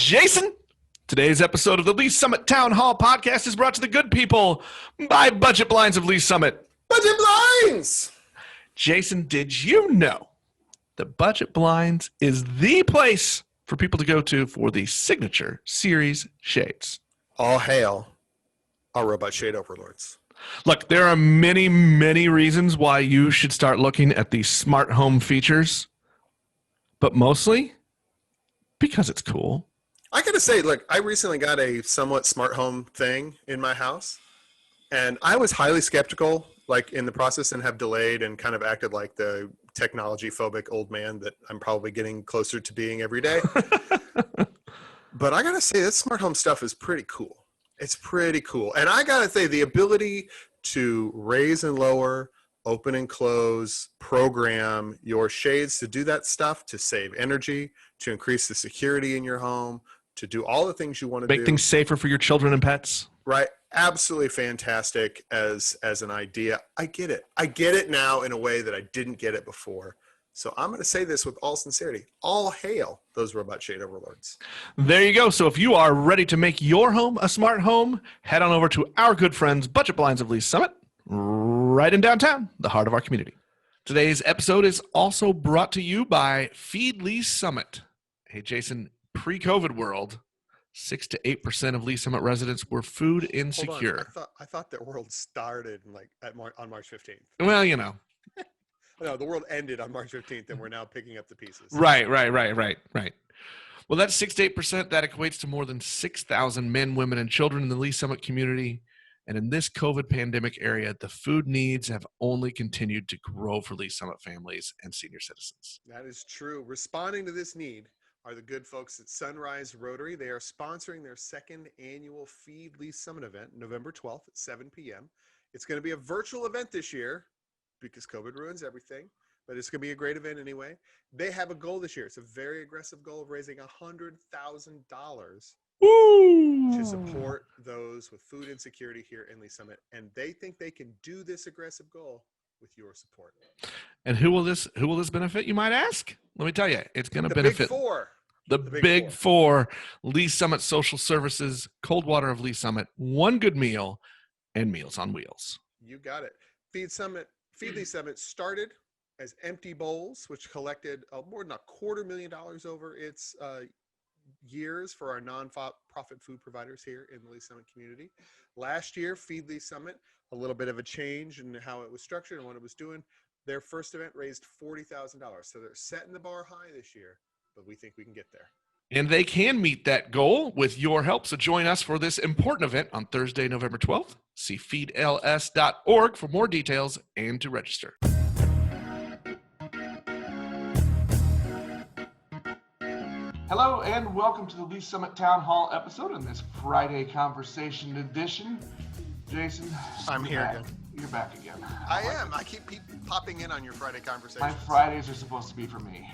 Jason. Today's episode of the Lee's Summit Town Hall podcast is brought to the good people by Budget Blinds of Lee's Summit. Budget Blinds! Jason, did you know that Budget Blinds is the place for people to go to for the signature series shades? All hail our robot shade overlords. Look, there are many, many reasons why you should start looking at the smart home features, but mostly because it's cool. I gotta say, look, I recently got a somewhat smart home thing in my house, and I was highly skeptical, like in the process, and have delayed and kind of acted like the technology phobic old man that I'm probably getting closer to being every day. But I gotta say, this smart home stuff is pretty cool. It's pretty cool. And I gotta say, the ability to raise and lower, open and close, program your shades to do that stuff, to save energy, to increase the security in your home, to do all the things you want to do. Make things safer for your children and pets. Right. Absolutely fantastic as an idea. I get it. I get it now in a way that I didn't get it before. So I'm going to say this with all sincerity. All hail those robot shade overlords. There you go. So if you are ready to make your home a smart home, head on over to our good friends, Budget Blinds of Lee's Summit, right in downtown, the heart of our community. Today's episode is also brought to you by Feed Lee's Summit. Hey, Jason, pre-COVID world, 6 to 8% of Lee's Summit residents were food insecure. I thought that world started on March 15th. Well, you know. No, the world ended on March 15th, and we're now picking up the pieces. Right. Well, that's 6 to 8%. That equates to more than 6,000 men, women, and children in the Lee's Summit community. And in this COVID pandemic area, the food needs have only continued to grow for Lee's Summit families and senior citizens. That is true. Responding to this need are the good folks at Sunrise Rotary. They are sponsoring their second annual Feed Lee's Summit event, November 12th at 7 p.m. It's going to be a virtual event this year because COVID ruins everything, but it's going to be a great event anyway. They have a goal this year. It's a very aggressive goal of raising $100,000 to support those with food insecurity here in Lee's Summit. And they think they can do this aggressive goal with your support. And who will this benefit, you might ask? Let me tell you, it's going to benefit the big four: Lee's Summit Social Services, Coldwater of Lee's Summit, One Good Meal, and Meals on Wheels. You got it. Feed Lee's Summit started as Empty Bowls, which collected more than $250,000 over its years for our non-profit food providers here in the Lee's Summit community. Last year, Feed Lee's Summit, a little bit of a change in how it was structured and what it was doing. Their first event raised $40,000. So they're setting the bar high this year, but we think we can get there. And they can meet that goal with your help. So join us for this important event on Thursday, November 12th. See feedls.org for more details and to register. Hello and welcome to the Lee's Summit Town Hall episode in this Friday Conversation edition. Jason, I'm here again. You're back again. I am. I keep popping in on your Friday conversations. My Fridays are supposed to be for me,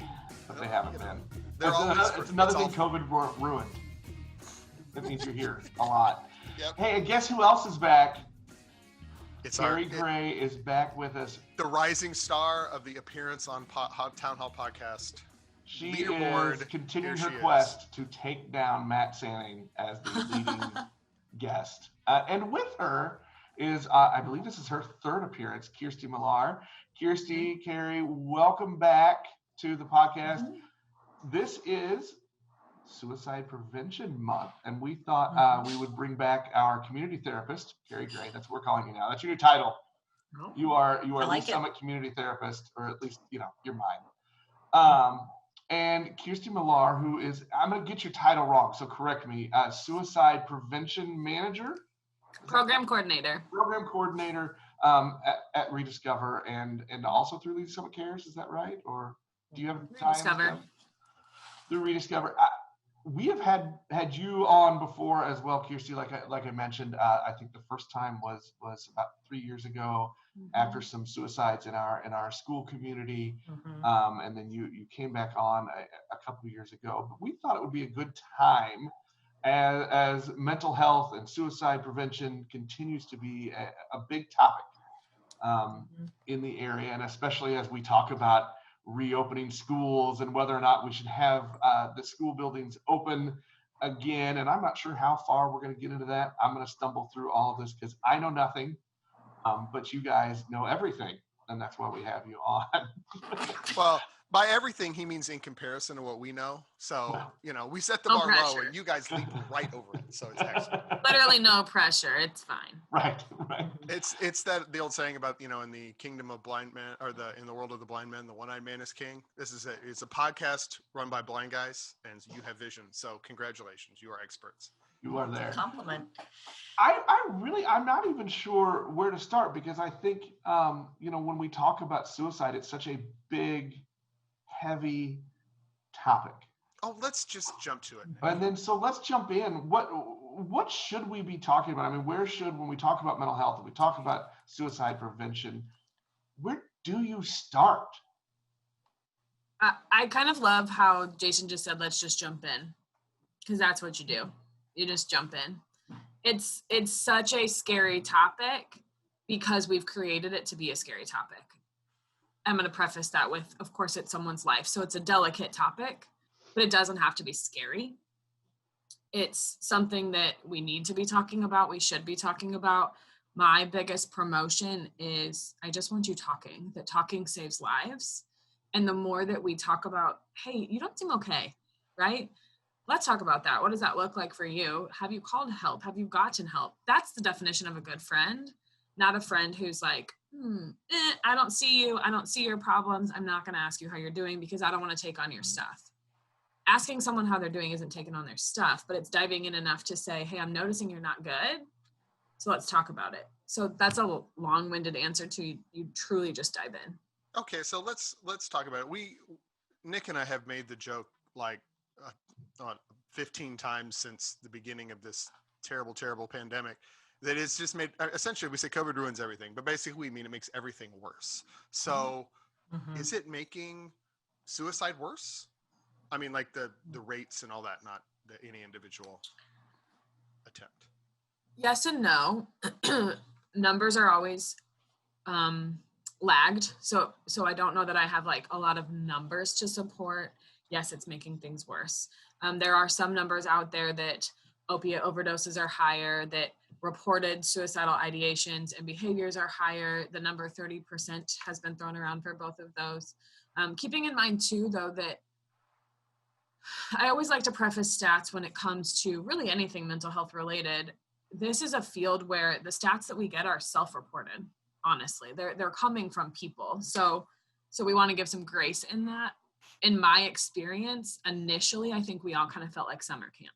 but they haven't been. It's another thing COVID ruined. That means you're here a lot. Yep. Hey, and guess who else is back? Kerri Gray is back with us. The rising star of the appearance on Town Hall podcast. She is continuing her quest to take down Matt Sanning as the leading guest. And with her is, I believe this is her third appearance, Kirsti Millar. Kirsti, Kerri, welcome back to the podcast. Mm-hmm. This is Suicide Prevention Month, and we thought we would bring back our community therapist, Kerri Gray. That's what we're calling you now. That's your new title. Oh, you are Lee's Summit community therapist, or at least you're mine. And Kirsti Millar, who is, I'm going to get your title wrong, so correct me, Suicide Prevention Manager? Program Coordinator at ReDiscover and also through Lee's Summit Cares, is that right? Or do you have time? ReDiscover. Through ReDiscover. We have had you on before as well, Kirsti. Like I mentioned, I think the first time was about 3 years ago, after some suicides in our school community, and then you came back on a couple of years ago. But we thought it would be a good time as mental health and suicide prevention continues to be a big topic in the area, and especially as we talk about reopening schools and whether or not we should have the school buildings open again, and I'm not sure how far we're going to get into that. I'm going to stumble through all of this because I know nothing, but you guys know everything, and that's why we have you on. Well, by everything, he means in comparison to what we know. So, we set the bar low and you guys leap right over it. So it's excellent. Literally no pressure. It's fine. Right. It's that the old saying about, in the kingdom of blind men, or in the world of the blind men, the one-eyed man is king. It's a podcast run by blind guys, and you have vision. So congratulations. You are experts. You are there. Compliment. I'm not even sure where to start, because I think, when we talk about suicide, it's such a big, heavy topic. Oh, let's just jump to it. And then, so let's jump in. What should we be talking about? I mean, when we talk about mental health, when we talk about suicide prevention, where do you start? I kind of love how Jason just said, let's just jump in, because that's what you do. You just jump in. It's such a scary topic because we've created it to be a scary topic. I'm going to preface that with, of course, it's someone's life. So it's a delicate topic, but it doesn't have to be scary. It's something that we need to be talking about. We should be talking about. My biggest promotion is I just want you talking, that talking saves lives. And the more that we talk about, hey, you don't seem okay, right? Let's talk about that. What does that look like for you? Have you called help? Have you gotten help? That's the definition of a good friend, not a friend who's like, I don't see you. I don't see your problems. I'm not going to ask you how you're doing because I don't want to take on your stuff. Asking someone how they're doing isn't taking on their stuff, but it's diving in enough to say, hey, I'm noticing you're not good. So let's talk about it. So that's a long-winded answer to you truly just dive in. Okay, so let's talk about it. Nick and I have made the joke like 15 times since the beginning of this terrible, terrible pandemic that it's just made, essentially we say COVID ruins everything, but basically we mean it makes everything worse. So is it making suicide worse? I mean, like the rates and all that, not any individual attempt. Yes and no. Numbers are always lagged. So I don't know that I have like a lot of numbers to support. Yes, it's making things worse. There are some numbers out there that opiate overdoses are higher, that reported suicidal ideations and behaviors are higher. The number 30% has been thrown around for both of those. Keeping in mind too, though, that I always like to preface stats when it comes to really anything mental health related. This is a field where the stats that we get are self-reported, honestly. They're coming from people. So we want to give some grace in that. In my experience, initially, I think we all kind of felt like summer camp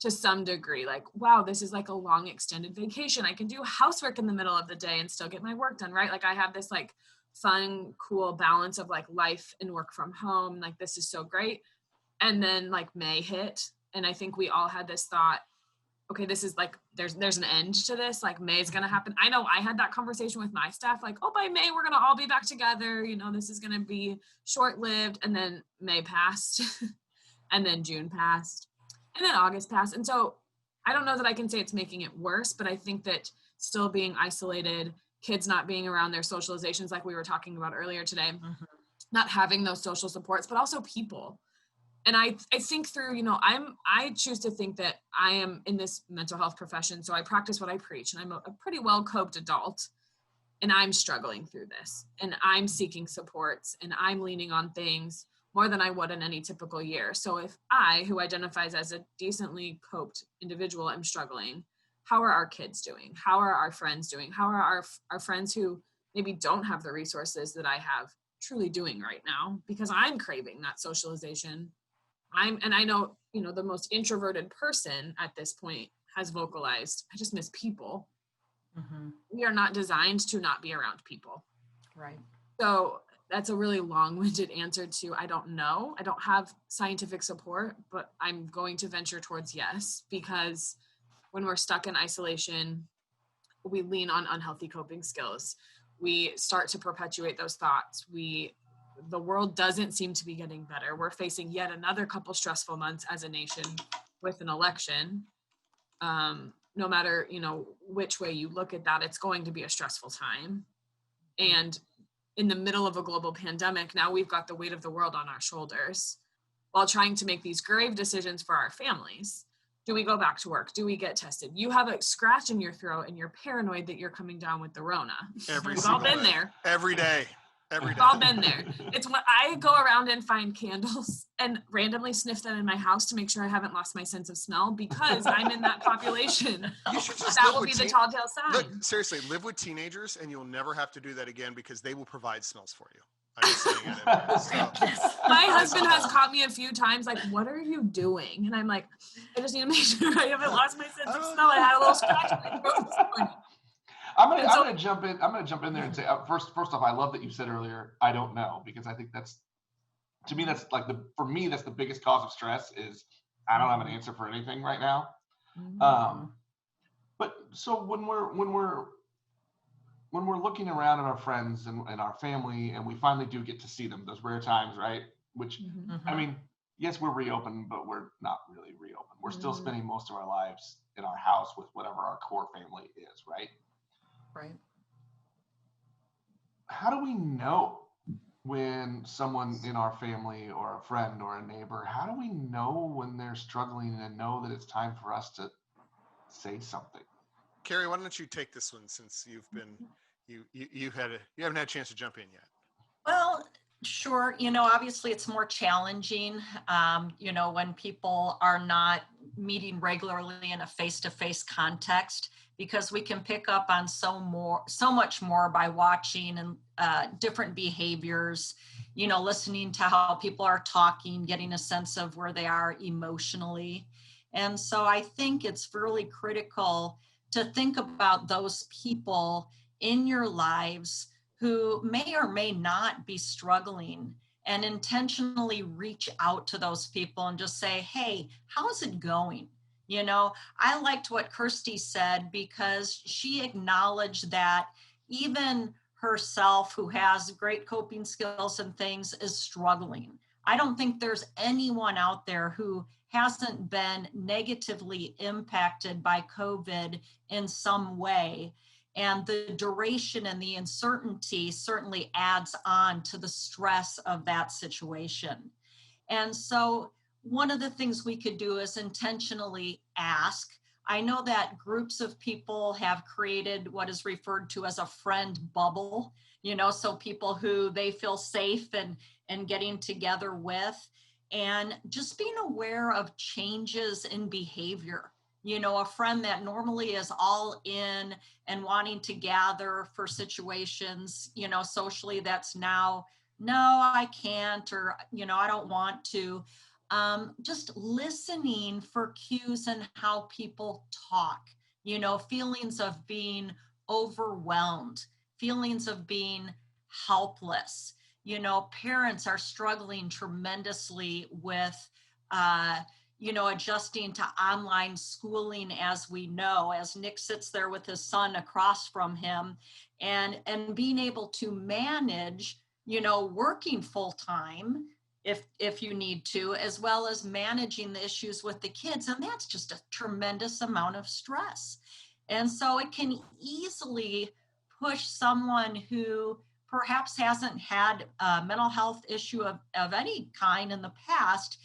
to some degree. Like, wow, this is like a long extended vacation. I can do housework in the middle of the day and still get my work done, right? Like I have this like fun, cool balance of like life and work from home. Like this is so great. And then like May hit, and I think we all had this thought, okay, this is like, there's an end to this, like May is going to happen. I know I had that conversation with my staff, like, oh, by May, we're going to all be back together. This is going to be short-lived. And then May passed and then June passed and then August passed. And so I don't know that I can say it's making it worse, but I think that still being isolated, kids not being around their socializations, like we were talking about earlier today, not having those social supports, but also people. And I think through, I choose to think that I am in this mental health profession. So I practice what I preach, and I'm a pretty well-coped adult, and I'm struggling through this, and I'm seeking supports, and I'm leaning on things more than I would in any typical year. So if I, who identifies as a decently coped individual, am struggling, how are our kids doing? How are our friends doing? How are our friends who maybe don't have the resources that I have truly doing right now? Because I'm craving that socialization. And I know, the most introverted person at this point has vocalized, I just miss people. We are not designed to not be around people. Right. So that's a really long-winded answer to, I don't know. I don't have scientific support, but I'm going to venture towards yes, because when we're stuck in isolation, we lean on unhealthy coping skills. We start to perpetuate those thoughts. The world doesn't seem to be getting better. We're facing yet another couple stressful months as a nation with an election. No matter, which way you look at that, it's going to be a stressful time. And in the middle of a global pandemic, now we've got the weight of the world on our shoulders while trying to make these grave decisions for our families. Do we go back to work? Do we get tested? You have a scratch in your throat and you're paranoid that you're coming down with the Rona. We've all been there. Every day. We've all been there. It's when I go around and find candles and randomly sniff them in my house to make sure I haven't lost my sense of smell, because I'm in that population. You should just that will be the tall tale sign. Look, seriously, live with teenagers and you'll never have to do that again, because they will provide smells for you. I'm just saying it. So. My husband has caught me a few times, like, what are you doing? And I'm like, I just need to make sure I haven't lost my sense of smell. I had a little scratch in my throat this morning. I'm gonna jump in. I'm gonna jump in there and say, first off, I love that you said earlier, I don't know, because I think that's the biggest cause of stress is I don't have an answer for anything right now. Mm-hmm. But so when we're looking around at our friends and our family, and we finally do get to see them, those rare times, right? Which, I mean, yes, we're reopened, but we're not really reopened. We're still spending most of our lives in our house with whatever our core family is, right? Right. How do we know when someone in our family or a friend or a neighbor, how do we know when they're struggling and know that it's time for us to say something? Kerri, why don't you take this one, since you've been, you haven't had a chance to jump in yet. Well, sure. Obviously it's more challenging, when people are not meeting regularly in a face-to-face context, because we can pick up on so much more by watching and different behaviors, listening to how people are talking, getting a sense of where they are emotionally. And so I think it's really critical to think about those people in your lives who may or may not be struggling, and intentionally reach out to those people and just say, hey, how's it going? I liked what Kirsti said, because she acknowledged that even herself, who has great coping skills and things, is struggling. I don't think there's anyone out there who hasn't been negatively impacted by COVID in some way. And the duration and the uncertainty certainly adds on to the stress of that situation. And so one of the things we could do is intentionally ask. I know that groups of people have created what is referred to as a friend bubble, so people who they feel safe and getting together with, and just being aware of changes in behavior. A friend that normally is all in and wanting to gather for situations, socially, that's now, no, I can't, or, I don't want to. Just listening for cues and how people talk, feelings of being overwhelmed, feelings of being helpless. Parents are struggling tremendously with, adjusting to online schooling, as we know, as Nick sits there with his son across from him, and being able to manage, working full time, if you need to, as well as managing the issues with the kids. And that's just a tremendous amount of stress. And so it can easily push someone who perhaps hasn't had a mental health issue of any kind in the past.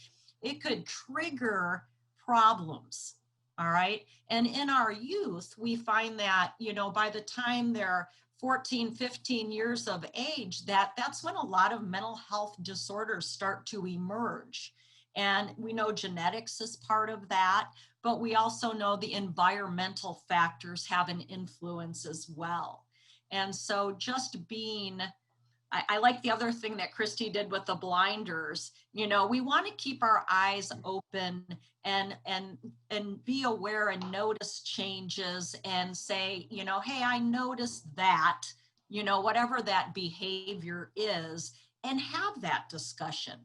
It could trigger problems. All right. And in our youth, we find that, by the time they're 14, 15 years of age, that's when a lot of mental health disorders start to emerge. And we know genetics is part of that, but we also know the environmental factors have an influence as well. And so just being, I like the other thing that Kirsti did with the blinders. We want to keep our eyes open and be aware and notice changes and say, hey, I noticed that, whatever that behavior is, and have that discussion.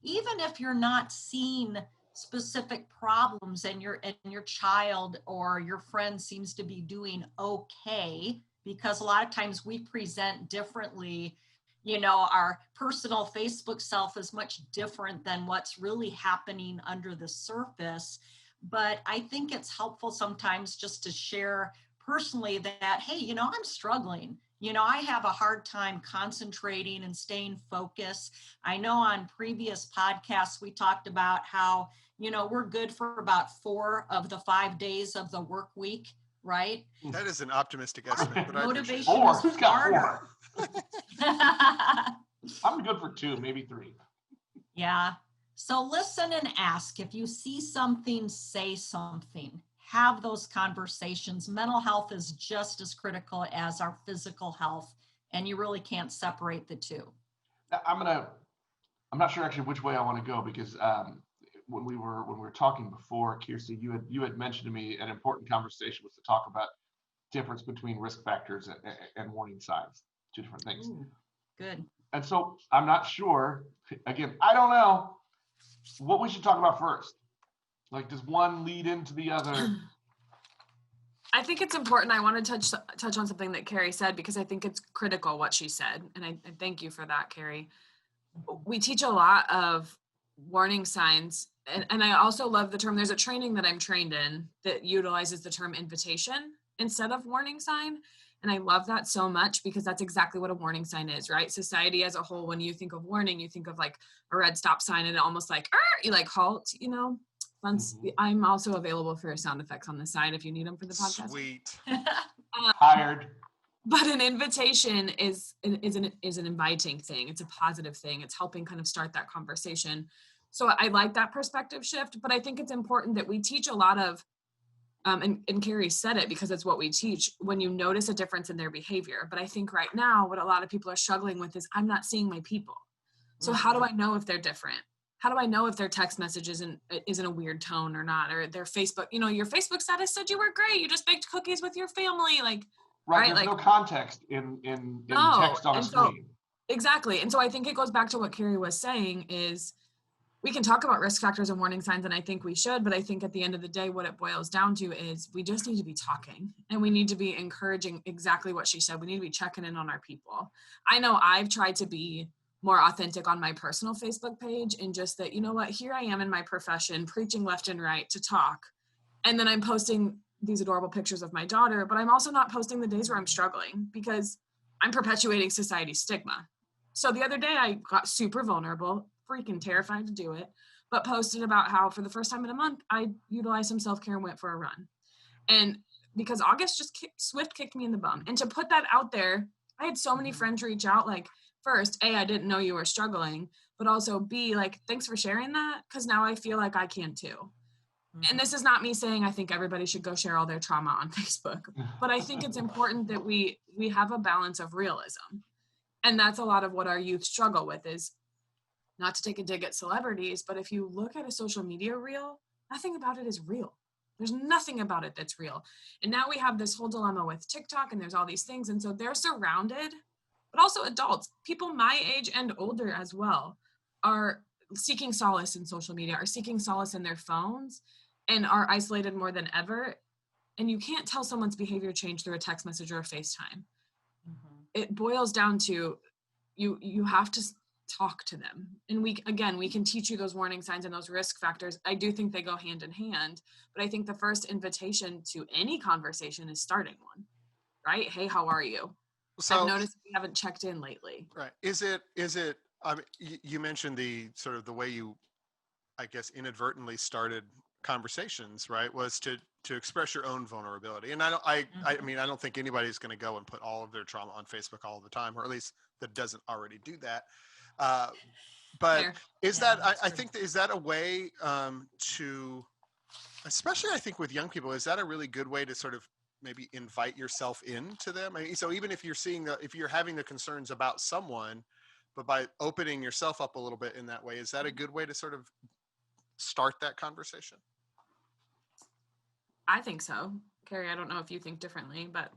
Even if you're not seeing specific problems and your child or your friend seems to be doing okay, because a lot of times we present differently. Our personal Facebook self is much different than what's really happening under the surface. But I think it's helpful sometimes just to share personally that, hey, I'm struggling. I have a hard time concentrating and staying focused. I know on previous podcasts, we talked about how, we're good for about 4 of the 5 days of the work week, right? That is an optimistic estimate, but I appreciate it. Motivation 4. is Who's got harder. 4? I'm good for 2, maybe 3. Yeah. So listen and ask. If you see something, say something. Have those conversations. Mental health is just as critical as our physical health, and you really can't separate the two. I'm not sure actually which way I want to go, because when we were talking before, Kirsti, you had mentioned to me an important conversation was to talk about difference between risk factors and warning signs, 2 different things. Ooh, good. And so I'm not sure, again, I don't know what we should talk about first. Like, does one lead into the other? I think it's important. I want to touch on something that Kerri said, because I think it's critical what she said. And I thank you for that, Kerri. We teach a lot of warning signs. And I also love the term. There's a training that I'm trained in that utilizes the term invitation instead of warning sign. And I love that so much, because that's exactly what a warning sign is, right? Society as a whole, when you think of warning, you think of like a red stop sign and it almost like, you like halt, I'm also available for sound effects on the side if you need them for the podcast. Sweet. Hired. But an invitation is an inviting thing. It's a positive thing. It's helping kind of start that conversation. So I like that perspective shift, but I think it's important that we teach a lot of, and Kerri said it because it's what we teach, when you notice a difference in their behavior. But I think right now what a lot of people are struggling with is, I'm not seeing my people. So how do I know if they're different? How do I know if their text message isn't a weird tone or not? Or their Facebook, your Facebook status said you were great. You just baked cookies with your family. Like, right? There's no context in text on a screen. Exactly. And so I think it goes back to what Kerri was saying is, we can talk about risk factors and warning signs, and I think we should, but I think at the end of the day, what it boils down to is we just need to be talking, and we need to be encouraging exactly what she said. We need to be checking in on our people. I know I've tried to be more authentic on my personal Facebook page, and just that, here I am in my profession, preaching left and right to talk. And then I'm posting these adorable pictures of my daughter, but I'm also not posting the days where I'm struggling, because I'm perpetuating society's stigma. So the other day I got super vulnerable, freaking terrified to do it, but posted about how for the first time in a month, I utilized some self-care and went for a run. And because August just kicked me in the bum. And to put that out there, I had so many friends reach out, like, first, A, I didn't know you were struggling, but also B, like, thanks for sharing that, because now I feel like I can too. And this is not me saying I think everybody should go share all their trauma on Facebook, but I think it's important that we have a balance of realism. And that's a lot of what our youth struggle with, is not to take a dig at celebrities, but if you look at a social media reel, nothing about it is real. There's nothing about it that's real. And now we have this whole dilemma with TikTok, and there's all these things. And so they're surrounded, but also adults, people my age and older as well, are seeking solace in social media, are seeking solace in their phones, and are isolated more than ever. And you can't tell someone's behavior change through a text message or a FaceTime. It boils down to you have to talk to them. And we can teach you those warning signs and those risk factors. I do think they go hand in hand, but I think the first invitation to any conversation is starting one, right? Hey, how are you? So, I've noticed we haven't checked in lately. Right. Is it, you mentioned the sort of the way you, I guess, inadvertently started conversations, right? Was to express your own vulnerability. And I don't think anybody's going to go and put all of their trauma on Facebook all the time, or at least that doesn't already do that. But Fair. Is that, I think, is that a way to, especially I think with young people, is that a really good way to sort of maybe invite yourself into them? I mean, so even if you're if you're having the concerns about someone, but by opening yourself up a little bit in that way, is that a good way to sort of start that conversation? I think so. Kerri, I don't know if you think differently, but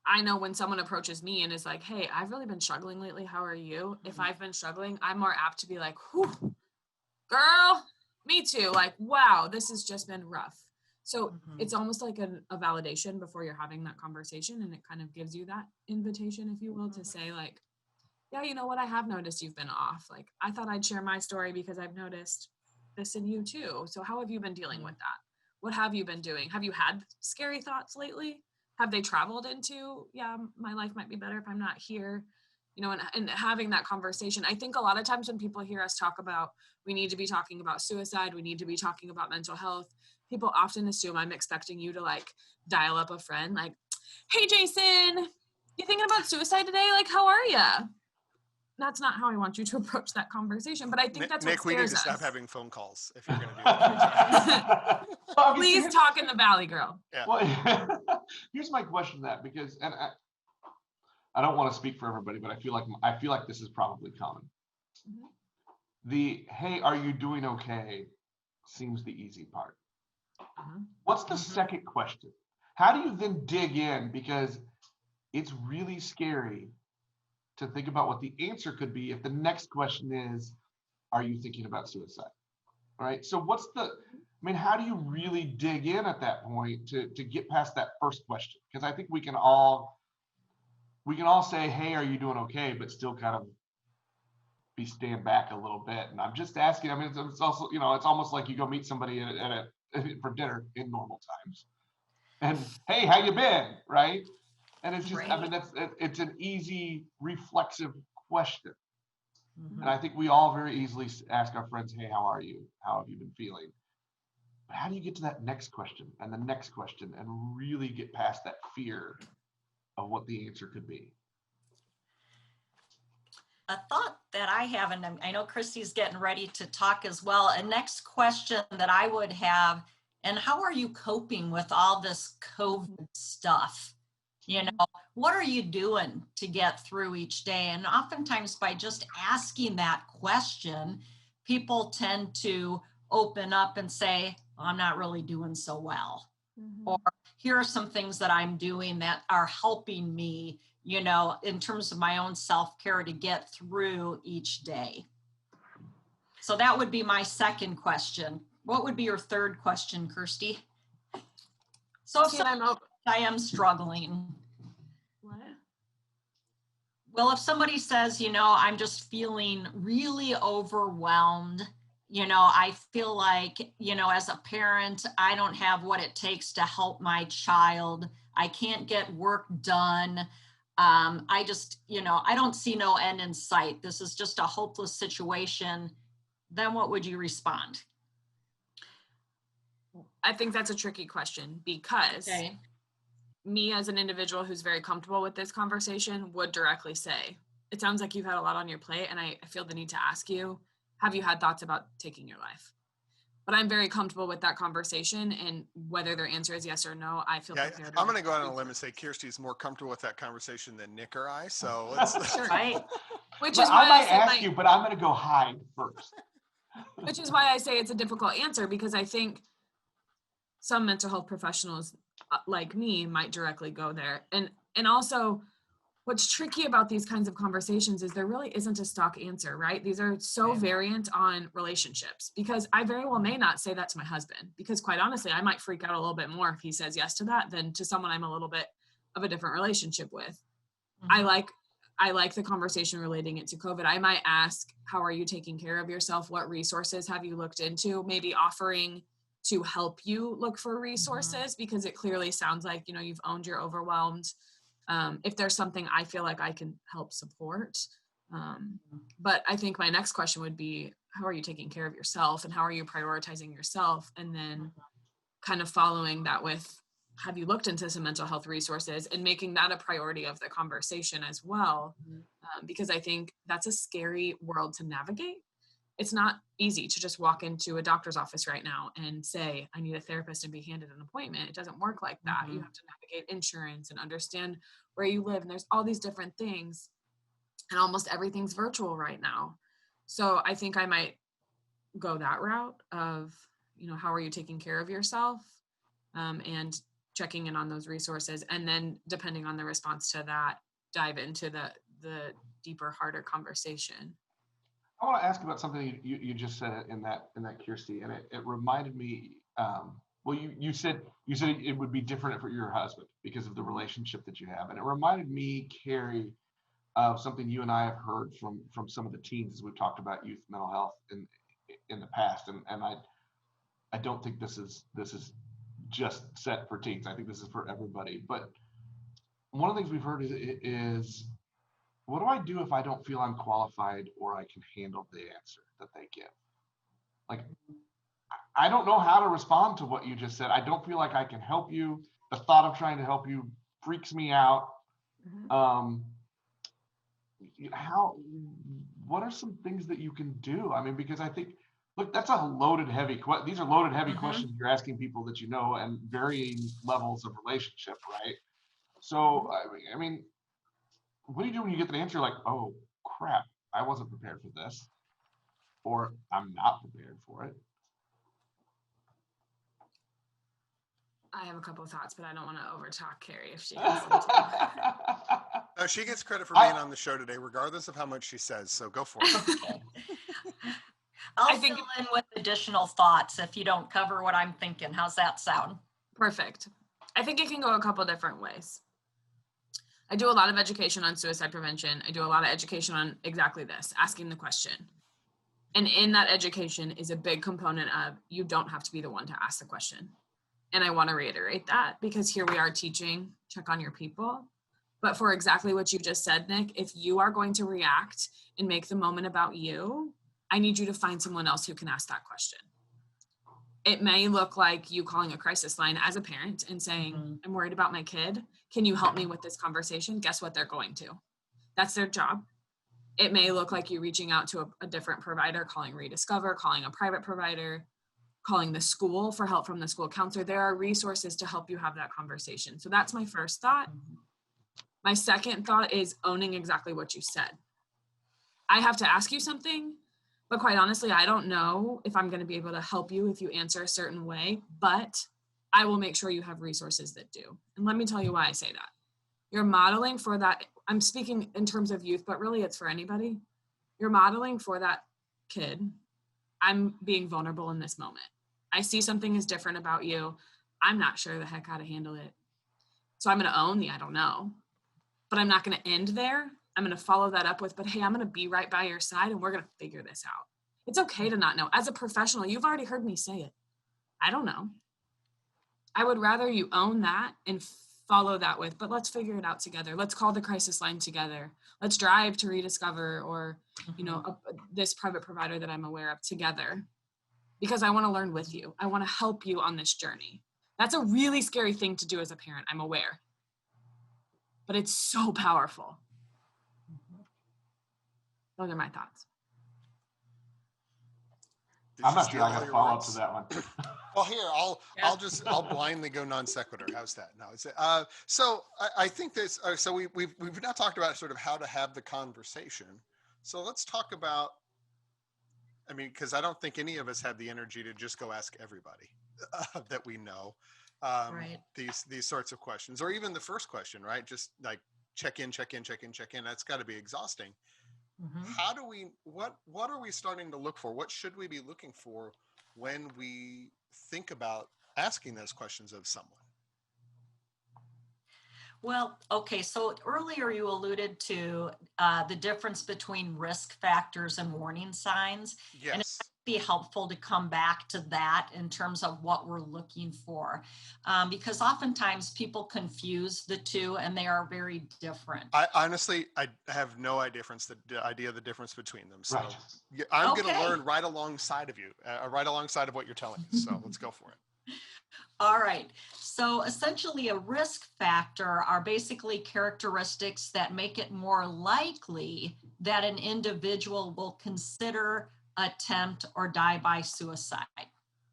I know when someone approaches me and is like, hey, I've really been struggling lately. How are you? If I've been struggling, I'm more apt to be like, whew, girl, me too. Like, wow, this has just been rough. So it's almost like a validation before you're having that conversation. And it kind of gives you that invitation, if you will, to say like, yeah, you know what? I have noticed you've been off. Like, I thought I'd share my story because I've noticed this in you too. So how have you been dealing with that? What have you been doing? Have you had scary thoughts lately? have they traveled into, yeah, my life might be better if I'm not here, you know, and having that conversation. I think a lot of times when people hear us talk about, we need to be talking about suicide, we need to be talking about mental health, people often assume I'm expecting you to like dial up a friend, like, hey, Jason, you thinking about suicide today? Like, how are you? That's not how I want you to approach that conversation. But I think that's Nick, what we need scares to us. stop having phone calls if you're going to do that. Well, Please talk in the valley, girl. Yeah. Well, here's my question to that, because, and I don't want to speak for everybody, but I feel like this is probably common. Mhm. The, hey, are you doing okay, seems the easy part. Uh-huh. What's the second question? How do you then dig in? Because it's really scary to think about what the answer could be if the next question is, are you thinking about suicide? Right? So how do you really dig in at that point to get past that first question? Because I think we can all say, hey, are you doing okay? But still kind of stand back a little bit. And I'm just asking, it's also, it's almost like you go meet somebody for dinner in normal times. And hey, how you been? Right? And it's just, Right. it's an easy reflexive question. Mhm. And I think we all very easily ask our friends, hey, how are you? How have you been feeling? But how do you get to that next question and the next question and really get past that fear of what the answer could be? A thought that I have, and I know Kirsti's getting ready to talk as well. A next question that I would have, and how are you coping with all this COVID stuff? You know, what are you doing to get through each day? And oftentimes by just asking that question, people tend to open up and say, I'm not really doing so well. Mm-hmm. Or here are some things that I'm doing that are helping me, you know, in terms of my own self-care to get through each day. So that would be my second question. What would be your third question, Kirsti? So if I am struggling. What? Well, if somebody says, you know, I'm just feeling really overwhelmed, you know, I feel like, you know, as a parent, I don't have what it takes to help my child. I can't get work done. I just, you know, I don't see no end in sight. This is just a hopeless situation. Then what would you respond? I think that's a tricky question because me as an individual who's very comfortable with this conversation would directly say, it sounds like you've had a lot on your plate, and I feel the need to ask you, have you had thoughts about taking your life? But I'm very comfortable with that conversation, and whether their answer is yes or no, I feel prepared. I'm going to go out on a limb and say Kirsti's more comfortable with that conversation than Nick or I. So let's sure. Right. Which but is why I might ask you, but I'm going to go hide first. Which is why I say it's a difficult answer, because I think some mental health professionals like me might directly go there. And also what's tricky about these kinds of conversations is there really isn't a stock answer, right? These are so variant on relationships, because I very well may not say that to my husband, because quite honestly, I might freak out a little bit more if he says yes to that than to someone I'm a little bit of a different relationship with. Mm-hmm. I like the conversation relating it to COVID. I might ask, how are you taking care of yourself? What resources have you looked into? Maybe offering to help you look for resources, because it clearly sounds like, you know, you've owned you're overwhelmed. If there's something I feel like I can help support. But I think my next question would be, how are you taking care of yourself, and how are you prioritizing yourself? And then kind of following that with, have you looked into some mental health resources, and making that a priority of the conversation as well? Because I think that's a scary world to navigate. It's not easy to just walk into a doctor's office right now and say, I need a therapist, and be handed an appointment. It doesn't work like that. You have to navigate insurance and understand where you live. And there's all these different things, and almost everything's virtual right now. So I think I might go that route of, you know, how are you taking care of yourself, and checking in on those resources. And then depending on the response to that, dive into the deeper, harder conversation. I want to ask about something you just said in that Kirsti, and it reminded me. Well, you said it would be different for your husband because of the relationship that you have, and it reminded me, Kerri, of something you and I have heard from some of the teens as we've talked about youth mental health in the past, and I don't think this is just set for teens. I think this is for everybody. But one of the things we've heard is what do I do if I don't feel I'm qualified or I can handle the answer that they give? Like, I don't know how to respond to what you just said. I don't feel like I can help you. The thought of trying to help you freaks me out. What are some things that you can do? I mean, because I think, look, that's a loaded, these are loaded, heavy questions you're asking people that you know and varying levels of relationship, right? So, I mean, what do you do when you get the answer like, oh, crap, I wasn't prepared for this, or I'm not prepared for it? I have a couple of thoughts, but I don't want to overtalk Kerri if she has them too. No, she gets credit for being on the show today, regardless of how much she says. So go for it. I'll fill in with additional thoughts if you don't cover what I'm thinking. How's that sound? Perfect. I think it can go a couple different ways. I do a lot of education on suicide prevention. I do a lot of education on exactly this, asking the question. And in that education is a big component of you don't have to be the one to ask the question. And I want to reiterate that because here we are teaching, check on your people. But for exactly what you just said, Nick, if you are going to react and make the moment about you, I need you to find someone else who can ask that question. It may look like you calling a crisis line as a parent and saying, I'm worried about my kid. Can you help me with this conversation? Guess what they're going to? That's their job. It may look like you reaching out to a different provider, calling ReDiscover, calling a private provider, calling the school for help from the school counselor. There are resources to help you have that conversation. So that's my first thought. My second thought is owning exactly what you said. I have to ask you something, but quite honestly, I don't know if I'm going to be able to help you if you answer a certain way, but I will make sure you have resources that do. And let me tell you why I say that. You're modeling for that. I'm speaking in terms of youth, but really it's for anybody. You're modeling for that kid. I'm being vulnerable in this moment. I see something is different about you. I'm not sure the heck how to handle it. So I'm going to own the I don't know, but I'm not going to end there. I'm going to follow that up with, but hey, I'm going to be right by your side and we're going to figure this out. It's okay to not know. As a professional, you've already heard me say it. I don't know. I would rather you own that and follow that with, but let's figure it out together. Let's call the crisis line together. Let's drive to ReDiscover or, this private provider that I'm aware of together, because I want to learn with you. I want to help you on this journey. That's a really scary thing to do as a parent, I'm aware, but it's so powerful. Those are my thoughts. I'm not sure I got to follow up to that one. Well, here, I'll blindly go non sequitur. How's that? No, so I think this, so we've now talked about sort of how to have the conversation. So let's talk about, because I don't think any of us have the energy to just go ask everybody that we know these sorts of questions, or even the first question, right? Just like check in. That's got to be exhausting. How do what are we starting to look for? What should we be looking for when we think about asking those questions of someone? Well, okay, so earlier you alluded to the difference between risk factors and warning signs. Yes. And it might be helpful to come back to that in terms of what we're looking for. Because oftentimes people confuse the two and they are very different. I honestly have no idea the difference between them. So I'm going to learn right alongside of you, right alongside of what you're telling us. So let's go for it. All right. So essentially a risk factor are basically characteristics that make it more likely that an individual will consider, attempt, or die by suicide.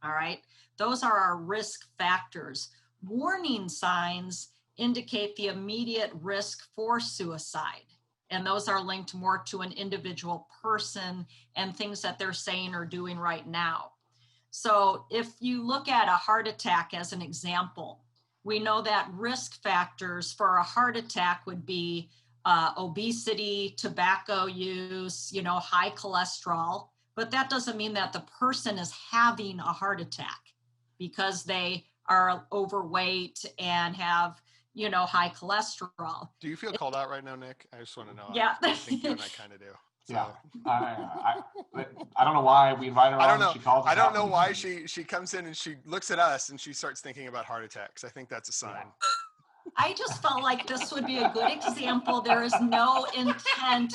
All right. Those are our risk factors. Warning signs indicate the immediate risk for suicide. And those are linked more to an individual person and things that they're saying or doing right now. So if you look at a heart attack as an example, we know that risk factors for a heart attack would be obesity, tobacco use, high cholesterol, but that doesn't mean that the person is having a heart attack because they are overweight and have, high cholesterol. Do you feel called out right now, Nick? I just want to know. Yeah. I think you and I kind of do. So. Yeah, I don't know why we invite her on. I don't know. She calls us I don't out. know why she comes in and she looks at us and she starts thinking about heart attacks. I think that's a sign. I just felt like this would be a good example. There is no intent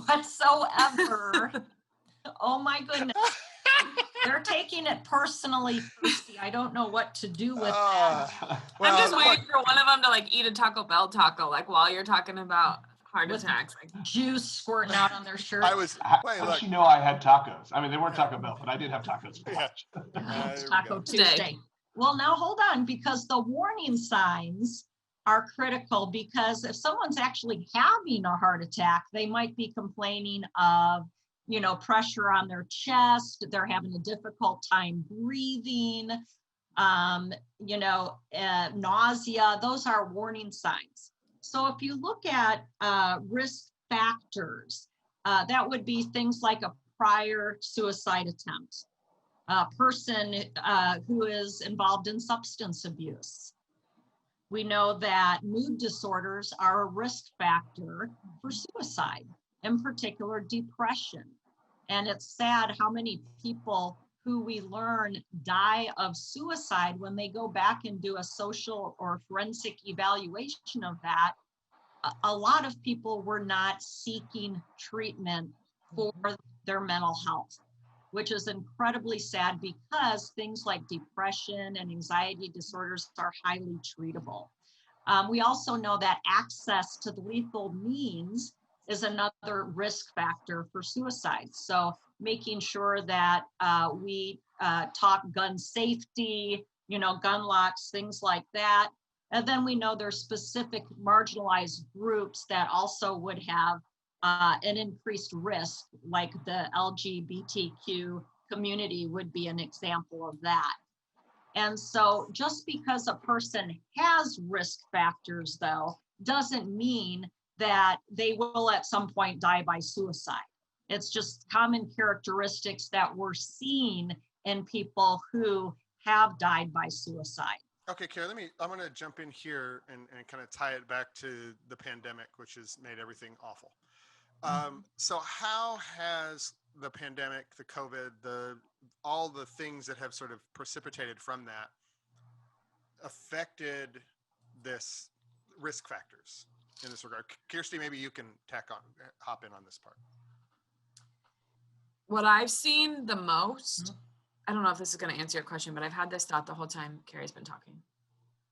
whatsoever. Oh my goodness. They're taking it personally, Kirsti. I don't know what to do with that. I'm just waiting for one of them to like eat a Taco Bell taco, like while you're talking about heart With attacks. Like, juice squirting out on their shirt. How did you know I had tacos? I mean, they weren't Taco Bell, but I did have tacos for lunch. It's Taco Tuesday. Well, now hold on, because the warning signs are critical, because if someone's actually having a heart attack, they might be complaining of, pressure on their chest. They're having a difficult time breathing, nausea. Those are warning signs. So if you look at risk factors, that would be things like a prior suicide attempt, a person who is involved in substance abuse. We know that mood disorders are a risk factor for suicide, in particular depression. And it's sad how many people who we learn die of suicide when they go back and do a social or forensic evaluation of that. A lot of people were not seeking treatment for their mental health, which is incredibly sad, because things like depression and anxiety disorders are highly treatable. We also know that access to the lethal means is another risk factor for suicide. So making sure that we talk gun safety, gun locks, things like that. And then we know there's specific marginalized groups that also would have an increased risk, like the LGBTQ community would be an example of that. And so just because a person has risk factors, though, doesn't mean that they will at some point die by suicide. It's just common characteristics that we're seeing in people who have died by suicide. Okay, Kerri, I'm going to jump in here and kind of tie it back to the pandemic, which has made everything awful. So how has the pandemic, the COVID, all the things that have sort of precipitated from that affected this risk factors in this regard? Kirsti, maybe you can hop in on this part. What I've seen the most, I don't know if this is going to answer your question, but I've had this thought the whole time Kerri's been talking,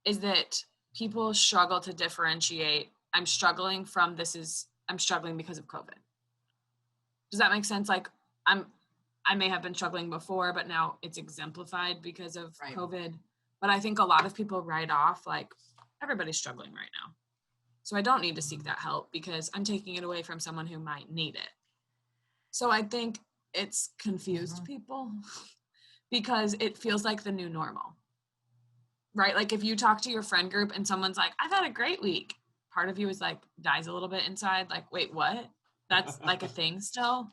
is that people struggle to differentiate. I'm struggling because of COVID. Does that make sense? Like I may have been struggling before, but now it's exemplified because of COVID. But I think a lot of people write off like everybody's struggling right now. So I don't need to seek that help because I'm taking it away from someone who might need it. So I think it's confused people because it feels like the new normal, right? Like if you talk to your friend group and someone's like, I've had a great week. Part of you is like, dies a little bit inside. Like, wait, what? That's like a thing still.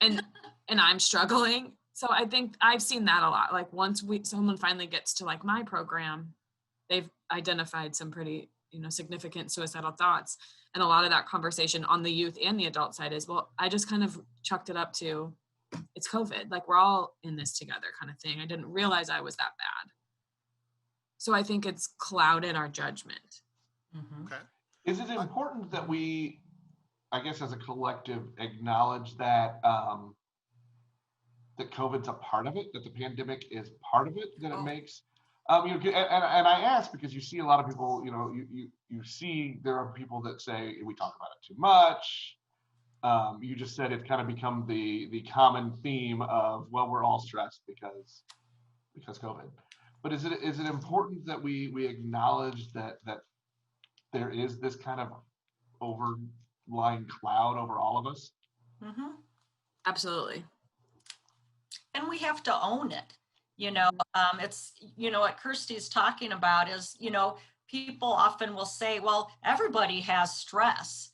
And I'm struggling. So I think I've seen that a lot. Like once someone finally gets to like my program, they've identified some pretty, significant suicidal thoughts. And a lot of that conversation on the youth and the adult side is, well, I just kind of chucked it up to, it's COVID. Like we're all in this together kind of thing. I didn't realize I was that bad. So I think it's clouded our judgment. Mm-hmm. Okay. Is it important that we, I guess as a collective, acknowledge that that COVID's a part of it, that the pandemic is part of it, that it makes, and I ask because you see a lot of people, you see there are people that say we talk about it too much. You just said it's kind of become the common theme of, well, we're all stressed because COVID. But is it important that we acknowledge that there is this kind of overlying cloud over all of us? Mm-hmm. Absolutely. And we have to own it. It's, what Kirsti's talking about is, people often will say, well, everybody has stress.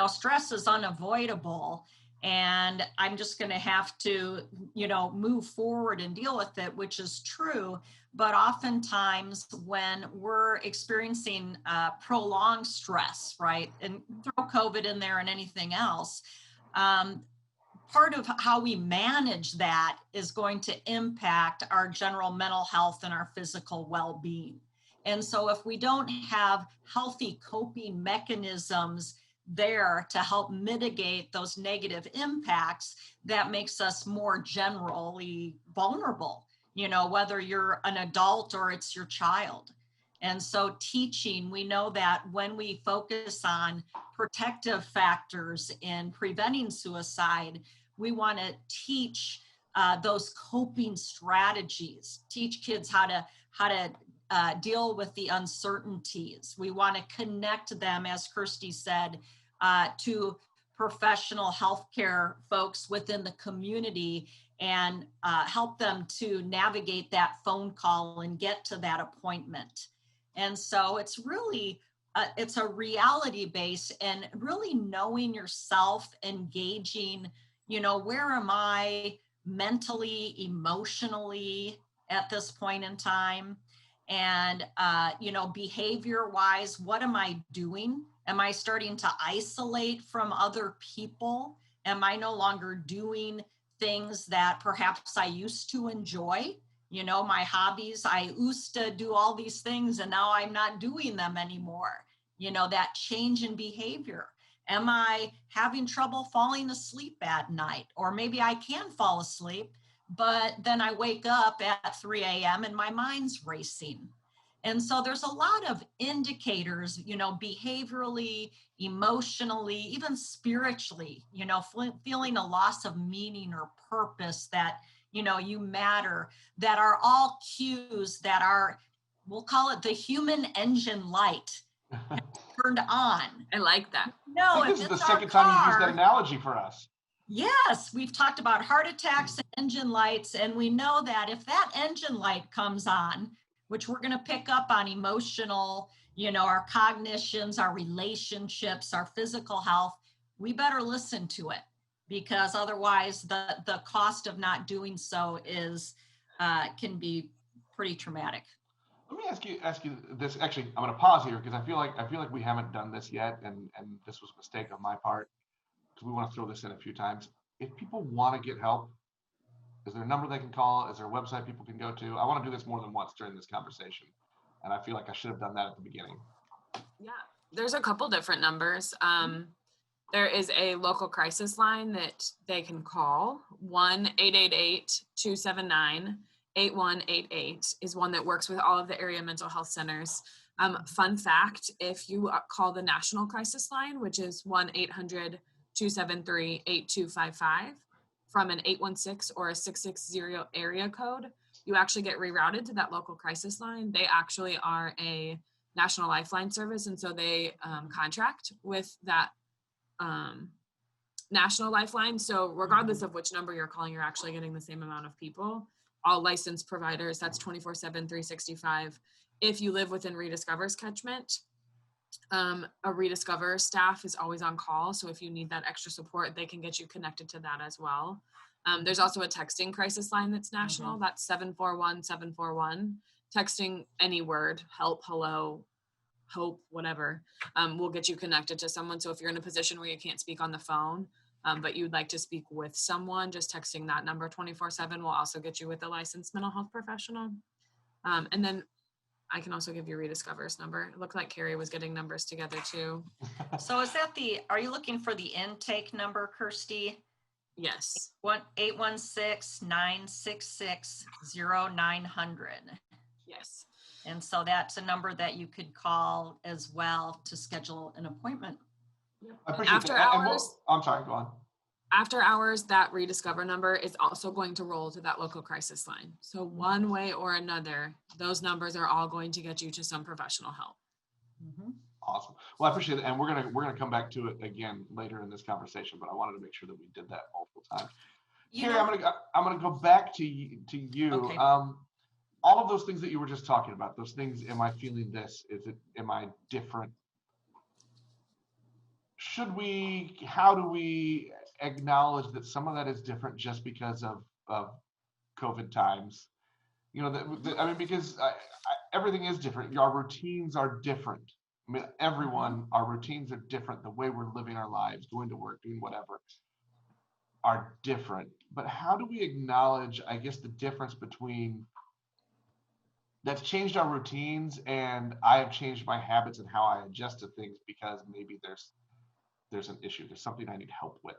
Stress is unavoidable. And I'm just going to have to, move forward and deal with it, which is true. But oftentimes when we're experiencing prolonged stress, right, and throw COVID in there and anything else, part of how we manage that is going to impact our general mental health and our physical well-being. And so if we don't have healthy coping mechanisms there to help mitigate those negative impacts, that makes us more generally vulnerable, whether you're an adult or it's your child. And so teaching, we know that when we focus on protective factors in preventing suicide, we want to teach those coping strategies, teach kids how to deal with the uncertainties. We want to connect them, as Kirsti said, to professional healthcare folks within the community and help them to navigate that phone call and get to that appointment. And so it's really, it's a reality base, and really knowing yourself, engaging, where am I mentally, emotionally at this point in time? And, behavior wise, what am I doing? Am I starting to isolate from other people? Am I no longer doing things that perhaps I used to enjoy? My hobbies, I used to do all these things and now I'm not doing them anymore. That change in behavior. Am I having trouble falling asleep at night? Or maybe I can fall asleep, but then I wake up at 3 a.m. and my mind's racing. And so there's a lot of indicators, behaviorally, emotionally, even spiritually, feeling a loss of meaning or purpose, that, you matter, that are all cues that are, we'll call it the human engine light turned on. I like that. No, this is the second time you used that analogy for us. Yes, we've talked about heart attacks and engine lights, and we know that if that engine light comes on, which we're going to pick up on emotional, our cognitions, our relationships, our physical health, we better listen to it, because otherwise the cost of not doing so is can be pretty traumatic. Let me ask you this. Actually, I'm going to pause here because I feel like we haven't done this yet, and this was a mistake on my part, because we want to throw this in a few times. If people want to get help, is there a number they can call? Is there a website people can go to? I want to do this more than once during this conversation, and I feel like I should have done that at the beginning. Yeah, there's a couple different numbers. There is a local crisis line that they can call. 1-888-279-8188 is one that works with all of the area mental health centers. Fun fact, if you call the national crisis line, which is 1-800-273-8255 from an 816 or a 660 area code, you actually get rerouted to that local crisis line. They actually are a national lifeline service, and so they contract with that national lifeline. So regardless of which number you're calling, you're actually getting the same amount of people. All licensed providers, that's 24/7, 365. If you live within ReDiscover's catchment, a ReDiscover staff is always on call. So if you need that extra support, they can get you connected to that as well. There's also a texting crisis line that's national. That's 741-741. Texting any word, help, hello, hope, whatever, will get you connected to someone. So if you're in a position where you can't speak on the phone, but you'd like to speak with someone, just texting that number 24/7 will also get you with a licensed mental health professional. And then I can also give you ReDiscover's number. It looked like Kerri was getting numbers together too. So is that are you looking for the intake number, Kirsti? Yes. 816-966-0900. Yes. And so that's a number that you could call as well to schedule an appointment. I appreciate After that. hours, I'm sorry, go on. After hours, that ReDiscover number is also going to roll to that local crisis line. So one way or another, those numbers are all going to get you to some professional help. Awesome. Well, I appreciate it, and we're gonna come back to it again later in this conversation. But I wanted to make sure that we did that multiple times. Kerri, I'm gonna go back to you. Okay. All of those things that you were just talking about, those things. Am I feeling this? Am I different? How do we acknowledge that some of that is different just because of COVID times? Because everything is different. Our routines are different. I mean, our routines are different. The way we're living our lives, going to work, doing whatever, are different. But how do we acknowledge, I guess, the difference between that's changed our routines, and I have changed my habits and how I adjust to things because maybe there's an issue. There's something I need help with.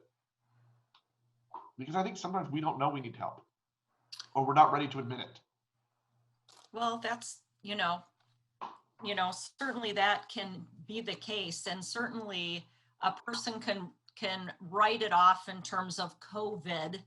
Because I think sometimes we don't know we need help, or we're not ready to admit it. Well, that's, certainly that can be the case. And certainly a person can write it off in terms of COVID,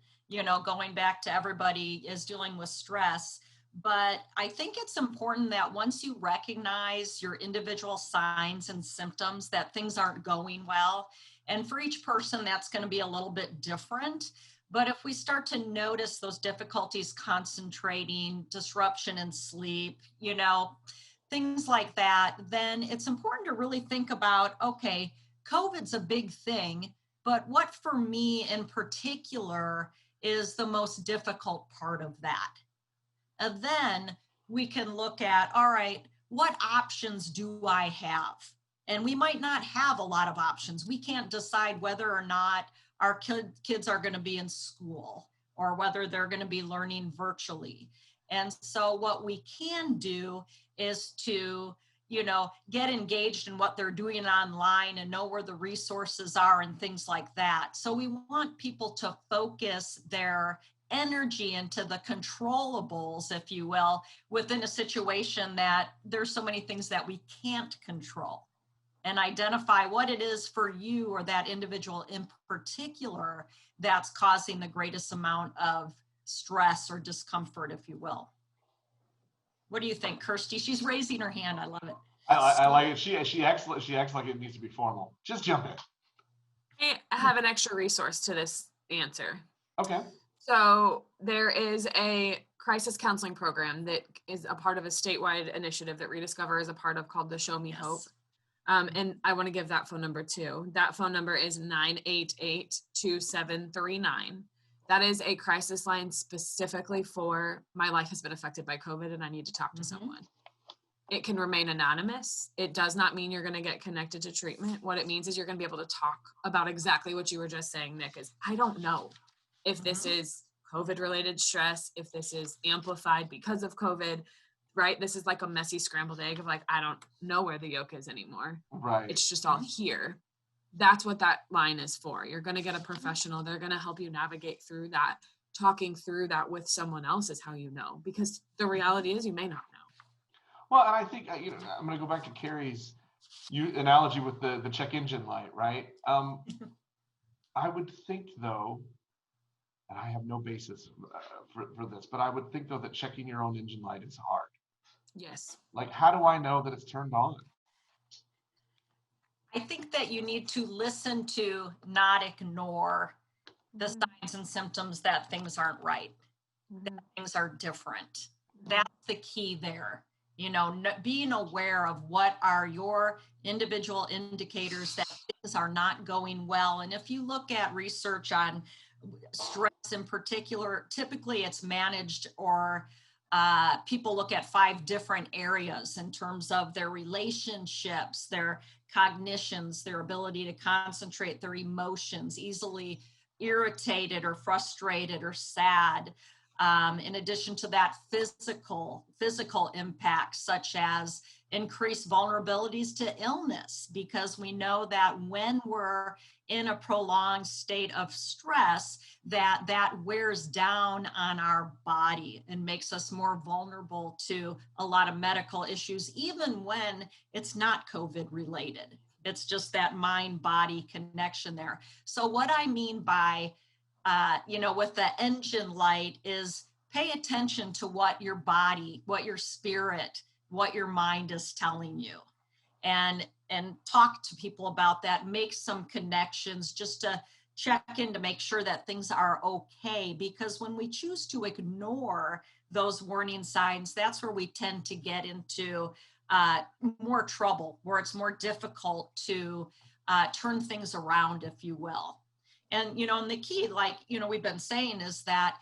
going back to everybody is dealing with stress. But I think it's important that once you recognize your individual signs and symptoms that things aren't going well, and for each person, that's going to be a little bit different. But if we start to notice those difficulties concentrating, disruption in sleep, things like that, then it's important to really think about, okay, COVID's a big thing, but what for me in particular is the most difficult part of that? And then we can look at, all right, what options do I have? And we might not have a lot of options. We can't decide whether or not our kids are going to be in school or whether they're going to be learning virtually. And so what we can do is to, get engaged in what they're doing online and know where the resources are and things like that. So we want people to focus their energy into the controllables, if you will, within a situation that there's so many things that we can't control, and identify what it is for you or that individual in particular that's causing the greatest amount of stress or discomfort, if you will. What do you think, Kirsti? She's raising her hand. I love it. I like it. She acts like it needs to be formal. Just jump in. I have an extra resource to this answer. Okay. So there is a crisis counseling program that is a part of a statewide initiative that ReDiscover is a part of called the Show Me Hope. And I want to give that phone number too. That phone number is 988-2739. That is a crisis line specifically for my life has been affected by COVID and I need to talk to someone. It can remain anonymous. It does not mean you're going to get connected to treatment. What it means is you're going to be able to talk about exactly what you were just saying, Nick, is I don't know if this is COVID related stress, if this is amplified because of COVID, right? This is like a messy scrambled egg of like, I don't know where the yolk is anymore. Right. It's just all here. That's what that line is for. You're going to get a professional. They're going to help you navigate through that. Talking through that with someone else is how you know, because the reality is you may not know. Well, and I think, I'm going to go back to Kerri's analogy with the check engine light, right? I would think, though, and I have no basis for this, but I would think, though, that checking your own engine light is hard. Yes. Like, how do I know that it's turned on? I think that you need to listen to, not ignore the signs and symptoms that things aren't right, that things are different. That's the key there. Being aware of what are your individual indicators that things are not going well. And if you look at research on stress in particular, typically it's managed or people look at 5 different areas in terms of their relationships, their cognitions, their ability to concentrate, their emotions, easily irritated or frustrated or sad. In addition to that, physical impacts such as increased vulnerabilities to illness, because we know that when we're in a prolonged state of stress, that wears down on our body and makes us more vulnerable to a lot of medical issues, even when it's not COVID related. It's just that mind-body connection there. So what I mean by with the engine light is pay attention to what your body, what your spirit, what your mind is telling you, and talk to people about that, make some connections just to check in to make sure that things are okay. Because when we choose to ignore those warning signs, that's where we tend to get into more trouble, where it's more difficult to turn things around, if you will. And, and the key, we've been saying, is that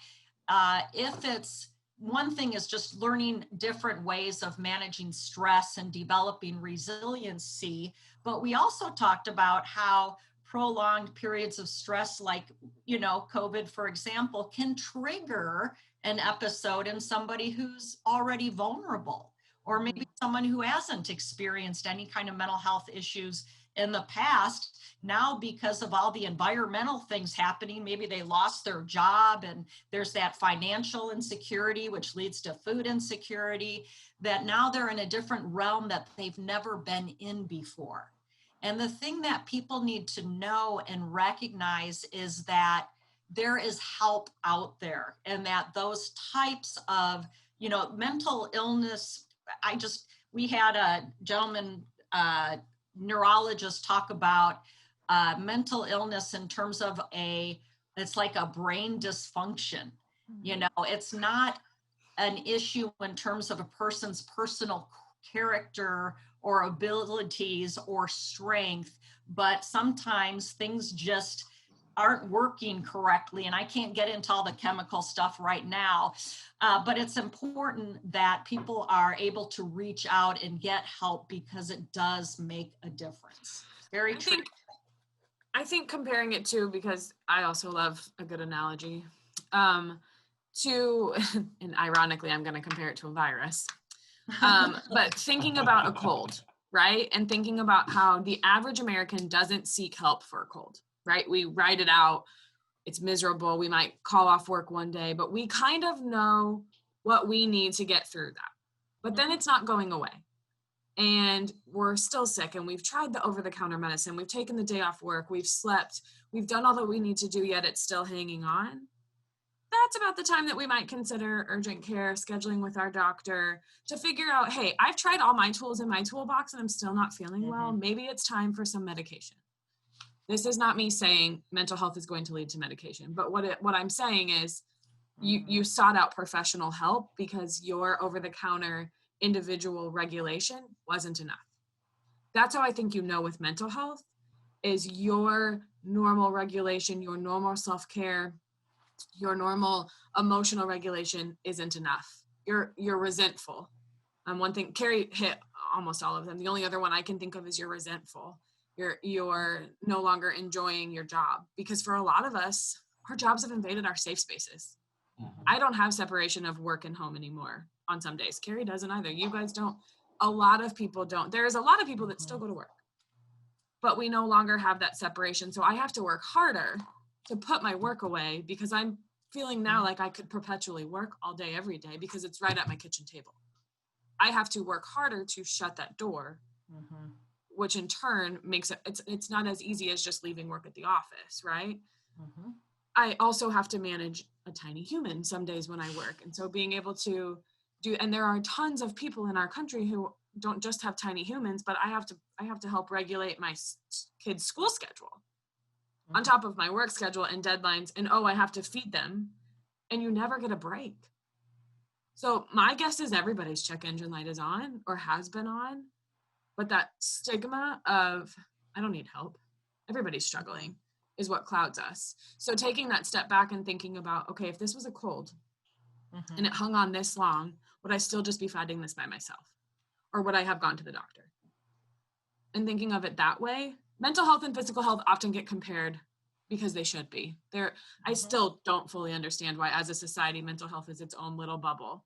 if it's one thing is just learning different ways of managing stress and developing resiliency, but we also talked about how prolonged periods of stress, like, COVID, for example, can trigger an episode in somebody who's already vulnerable, or maybe someone who hasn't experienced any kind of mental health issues in the past. Now, because of all the environmental things happening, maybe they lost their job and there's that financial insecurity, which leads to food insecurity, that now they're in a different realm that they've never been in before. And the thing that people need to know and recognize is that there is help out there, and that those types of, mental illness, we had a gentleman, neurologist, talk about mental illness in terms of it's like a brain dysfunction. It's not an issue in terms of a person's personal character or abilities or strength, but sometimes things just aren't working correctly. And I can't get into all the chemical stuff right now, but it's important that people are able to reach out and get help, because it does make a difference. Very true. I think comparing it to, because I also love a good analogy, and ironically, I'm going to compare it to a virus, but thinking about a cold, right? And thinking about how the average American doesn't seek help for a cold, right? We ride it out. It's miserable. We might call off work one day, but we kind of know what we need to get through that. But then it's not going away. And we're still sick, and we've tried the over-the-counter medicine. We've taken the day off work. We've slept. We've done all that we need to do, yet it's still hanging on. That's about the time that we might consider urgent care, scheduling with our doctor to figure out, hey, I've tried all my tools in my toolbox and I'm still not feeling well. Maybe it's time for some medication. This is not me saying mental health is going to lead to medication, but what I'm saying is you sought out professional help because your over-the-counter individual regulation wasn't enough. That's how I think with mental health is your normal regulation, your normal self-care, your normal emotional regulation isn't enough. You're resentful. One thing, Kerri hit almost all of them. The only other one I can think of is you're resentful. You're no longer enjoying your job, because for a lot of us, our jobs have invaded our safe spaces. I don't have separation of work and home anymore on some days. Kerri doesn't either. You guys don't. A lot of people don't. There's a lot of people that still go to work, but we no longer have that separation. So I have to work harder to put my work away, because I'm feeling now like I could perpetually work all day, every day, because it's right at my kitchen table. I have to work harder to shut that door, which in turn makes it's not as easy as just leaving work at the office, right? I also have to manage a tiny human some days when I work. And so being able to and there are tons of people in our country who don't just have tiny humans, but I have to help regulate my kids' school schedule on top of my work schedule and deadlines. And I have to feed them, and you never get a break. So my guess is everybody's check engine light is on or has been on, but that stigma of I don't need help, everybody's struggling, is what clouds us. So taking that step back and thinking about, okay, if this was a cold and it hung on this long, would I still just be fighting this by myself? Or would I have gone to the doctor? And thinking of it that way, mental health and physical health often get compared because they should be. I still don't fully understand why, as a society, mental health is its own little bubble,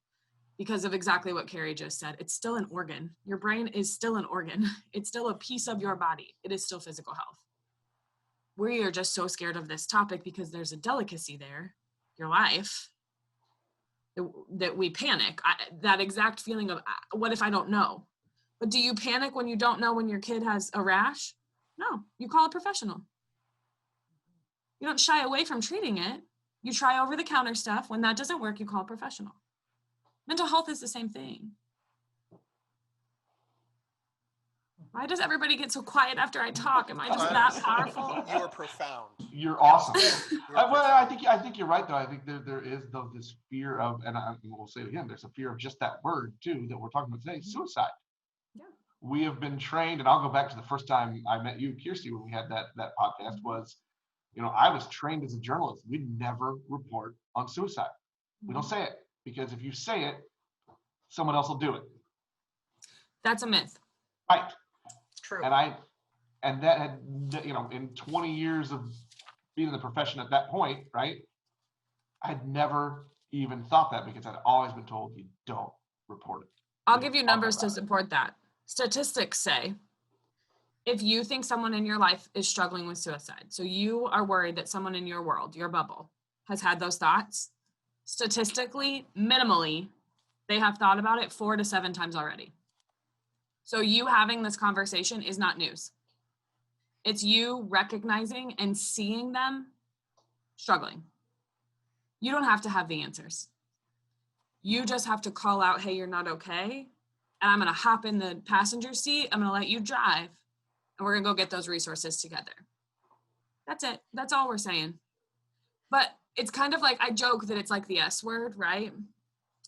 because of exactly what Kerri just said. It's still an organ. Your brain is still an organ. It's still a piece of your body. It is still physical health. We are just so scared of this topic because there's a delicacy there, your life, that we panic. That exact feeling of, what if I don't know? But do you panic when you don't know when your kid has a rash? No, you call a professional. You don't shy away from treating it. You try over-the-counter stuff. When that doesn't work, you call a professional. Mental health is the same thing. Why does everybody get so quiet after I talk? Am I just that powerful? You are profound. You're awesome. I think you're right, though. I think there is this fear of, and we'll say it again, there's a fear of just that word too that we're talking about today, suicide. Yeah. We have been trained, and I'll go back to the first time I met you, Kirsti, when we had that podcast. Was, I was trained as a journalist. We never report on suicide. We don't say it, because if you say it, someone else will do it. That's a myth. Right. True. And And that had, in 20 years of being in the profession at that point, right? I had never even thought that because I'd always been told you don't report it. I'll give you numbers to support that. Statistics say if you think someone in your life is struggling with suicide, so you are worried that someone in your world, your bubble, has had those thoughts, statistically, minimally, they have thought about it 4 to 7 times already. So you having this conversation is not news. It's you recognizing and seeing them struggling. You don't have to have the answers. You just have to call out, hey, you're not okay. And I'm going to hop in the passenger seat. I'm going to let you drive. And we're going to go get those resources together. That's it. That's all we're saying. But it's kind of like, I joke that it's like the S word, right?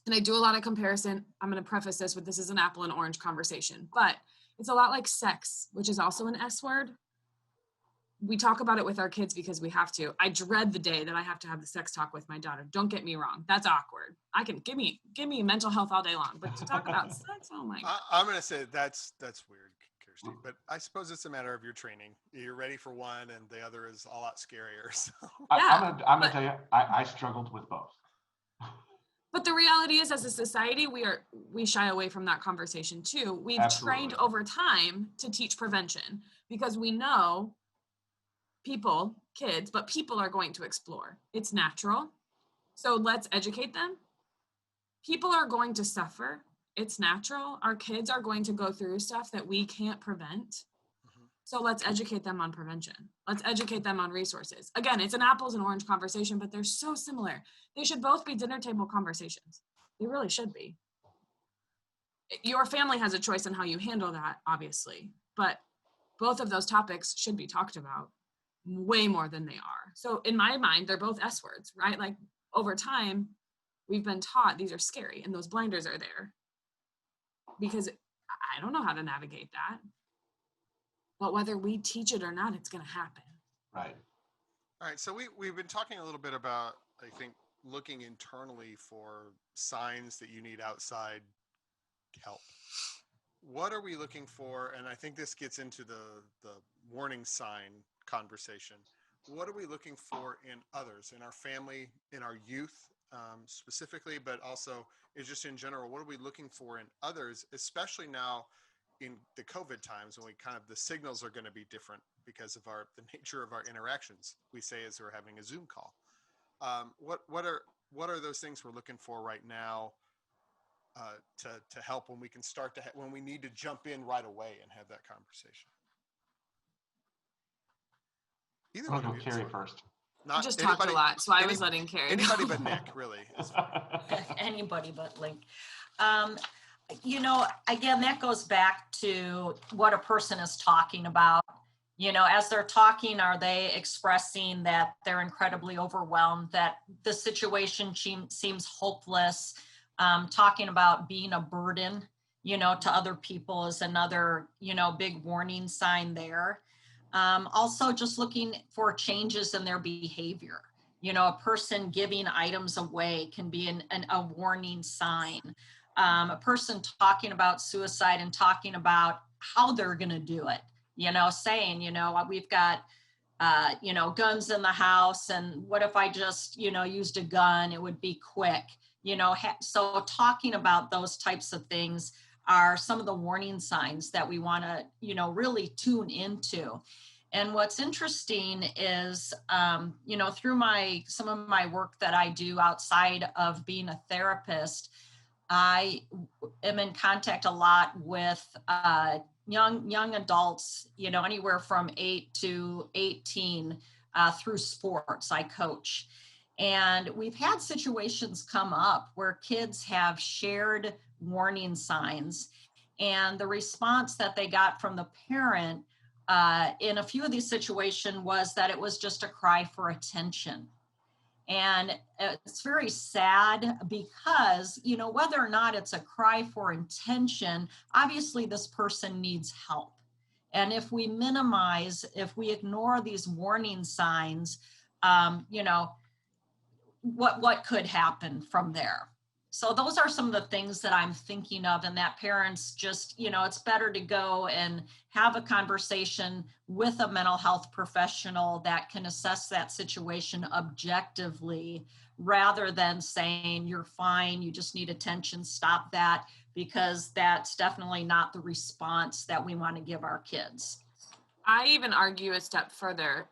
And I do a lot of comparison. I'm going to preface this with this is an apple and orange conversation. But it's a lot like sex, which is also an S word. We talk about it with our kids because we have to. I dread the day that I have to have the sex talk with my daughter. Don't get me wrong. That's awkward. I can give me mental health all day long, but to talk about sex, oh my God. I'm going to say that's weird, Kirsti, but I suppose it's a matter of your training. You're ready for one and the other is a lot scarier. So. I'm going to tell you, I struggled with both. But the reality is, as a society, we shy away from that conversation too. We've trained over time to teach prevention because we know people, kids, but people are going to explore. It's natural. So let's educate them. People are going to suffer. It's natural. Our kids are going to go through stuff that we can't prevent. Mm-hmm. So let's educate them on prevention. Let's educate them on resources. Again, it's an apples and orange conversation, but they're so similar. They should both be dinner table conversations. They really should be. Your family has a choice in how you handle that, obviously, but both of those topics should be talked about way more than they are. So in my mind, they're both S words, right? Like over time, we've been taught these are scary and those blinders are there because I don't know how to navigate that. But whether we teach it or not, it's going to happen. Right. All right. So we've been talking a little bit about, I think, looking internally for signs that you need outside help. What are we looking for? And I think this gets into the warning sign conversation. What are we looking for in others, in our family, in our youth specifically, but also just in general? What are we looking for in others, especially now in the COVID times when the signals are going to be different because of the nature of our interactions, we say as we're having a Zoom call. What are those things we're looking for right now to help when we can start when we need to jump in right away and have that conversation? I'm going to go Kerri first. I just talked a lot, so I was letting Kerri Anybody but Nick, really. Anybody but Link. Again, that goes back to what a person is talking about. As they're talking, are they expressing that they're incredibly overwhelmed, that the situation seems hopeless? Talking about being a burden, to other people is another, big warning sign there. Also just looking for changes in their behavior. A person giving items away can be a warning sign. A person talking about suicide and talking about how they're going to do it, saying, we've got, guns in the house, and what if I just, used a gun, it would be quick, so talking about those types of things are some of the warning signs that we want to, really tune into. And what's interesting is, through some of my work that I do outside of being a therapist, I am in contact a lot with young adults, anywhere from 8 to 18 through sports. I coach. And we've had situations come up where kids have shared warning signs, and the response that they got from the parent in a few of these situations was that it was just a cry for attention. And it's very sad because, whether or not it's a cry for attention, obviously this person needs help. And if we ignore these warning signs, what could happen from there? So those are some of the things that I'm thinking of, and that parents just, it's better to go and have a conversation with a mental health professional that can assess that situation objectively, rather than saying, you're fine, you just need attention, stop that, because that's definitely not the response that we want to give our kids. I even argue a step further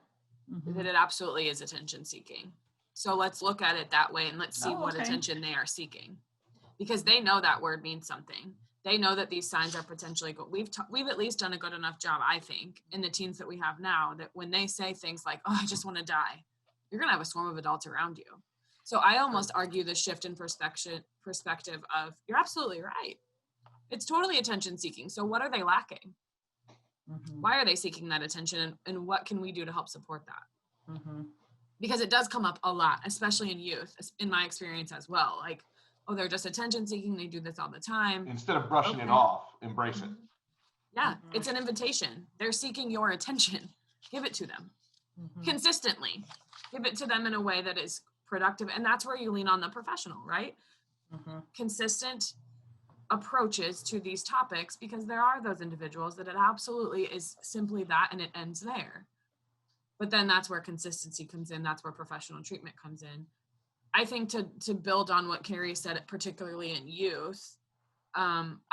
that it absolutely is attention seeking. So let's look at it that way, and let's see what attention they are seeking, because they know that word means something. They know that these signs are potentially good. We've at least done a good enough job, I think, in the teens that we have now, that when they say things like, "Oh, I just want to die," you're going to have a swarm of adults around you. So I almost argue the shift in perspective of, you're absolutely right. It's totally attention seeking. So what are they lacking? Why are they seeking that attention, and what can we do to help support that? Because it does come up a lot, especially in youth, in my experience as well. Like, oh, they're just attention seeking. They do this all the time. Instead of brushing it off, embrace it. Yeah, it's an invitation. They're seeking your attention. Give it to them consistently. Give it to them in a way that is productive. And that's where you lean on the professional, right? Consistent approaches to these topics, because there are those individuals that it absolutely is simply that, and it ends there. But then that's where consistency comes in. That's where professional treatment comes in. I think to build on what Kerri said, particularly in youth,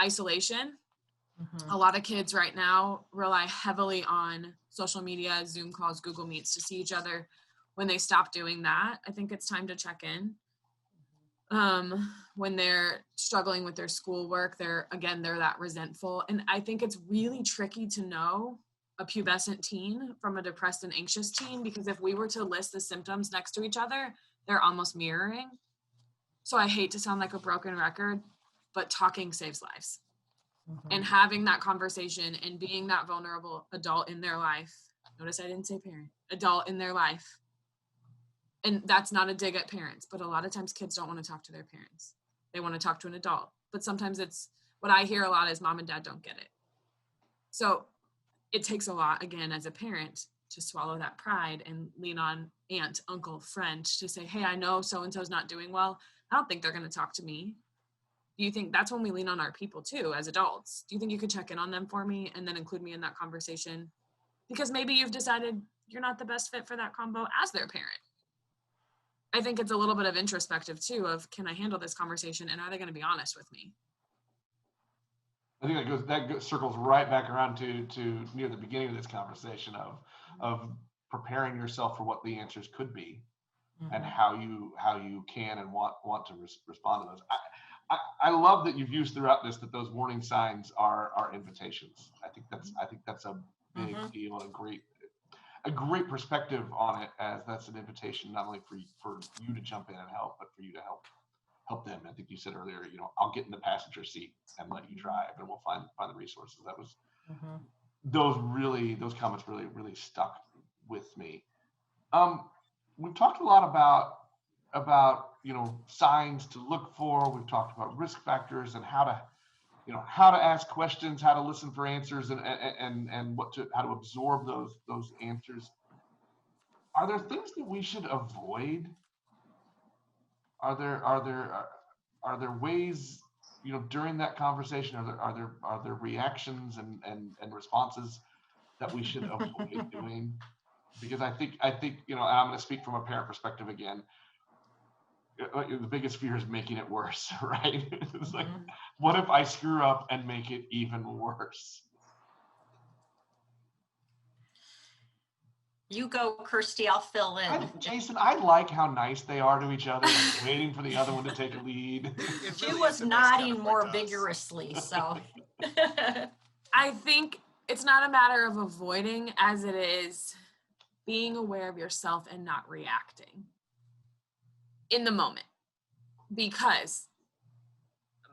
isolation. A lot of kids right now rely heavily on social media, Zoom calls, Google Meets to see each other. When they stop doing that, I think it's time to check in. When they're struggling with their schoolwork, they're that resentful. And I think it's really tricky to know a pubescent teen from a depressed and anxious teen, because if we were to list the symptoms next to each other, they're almost mirroring. So I hate to sound like a broken record, but talking saves lives. And having that conversation and being that vulnerable adult in their life. Notice I didn't say parent, adult in their life. And that's not a dig at parents, but a lot of times kids don't want to talk to their parents. They want to talk to an adult. But sometimes it's, what I hear a lot is, mom and dad don't get it. So it takes a lot, again, as a parent, to swallow that pride and lean on aunt, uncle, friend to say, hey, I know so-and-so's not doing well. I don't think they're going to talk to me. Do you think that's when we lean on our people too, as adults? Do you think you could check in on them for me and then include me in that conversation? Because maybe you've decided you're not the best fit for that combo as their parent. I think it's a little bit of introspective too, of, can I handle this conversation, and are they going to be honest with me? I think that circles right back around to near the beginning of this conversation of preparing yourself for what the answers could be, and how you can and want to respond to those. I love that you've used throughout this that those warning signs are invitations. I think that's a big deal, and a great perspective on it, as that's an invitation not only for you to jump in and help, but for you to help them. I think you said earlier, I'll get in the passenger seat and let you drive, and we'll find the resources. That was those comments really stuck with me. We've talked a lot about signs to look for. We've talked about risk factors and how to ask questions, how to listen for answers, and how to absorb those answers. Are there things that we should avoid? Are there ways, during that conversation, are there reactions and responses that we should avoid doing? Because I think and I'm going to speak from a parent perspective again. The biggest fear is making it worse, right? It's like, what if I screw up and make it even worse? You go, Kirsti, I'll fill in. Jason, I like how nice they are to each other, waiting for the other one to take a lead. She was nodding more vigorously, so. I think it's not a matter of avoiding as it is being aware of yourself and not reacting in the moment. Because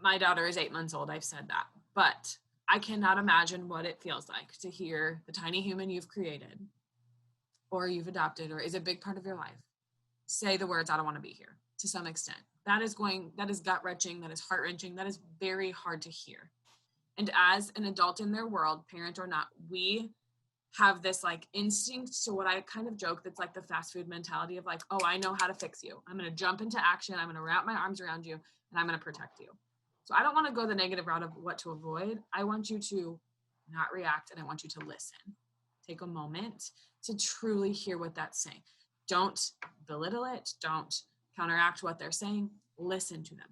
my daughter is 8 months old, I've said that, but I cannot imagine what it feels like to hear the tiny human you've created or you've adopted or is a big part of your life say the words, I don't want to be here, to some extent. That is gut-wrenching, that is heart-wrenching, that is very hard to hear. And as an adult in their world, parent or not, we have this like instinct to what I kind of joke that's like the fast food mentality of like, oh, I know how to fix you. I'm going to jump into action. I'm going to wrap my arms around you. and I'm going to protect you. So I don't want to go the negative route of what to avoid. I want you to not react, and I want you to listen. Take a moment to truly hear what that's saying. Don't belittle it. Don't counteract what they're saying. Listen to them.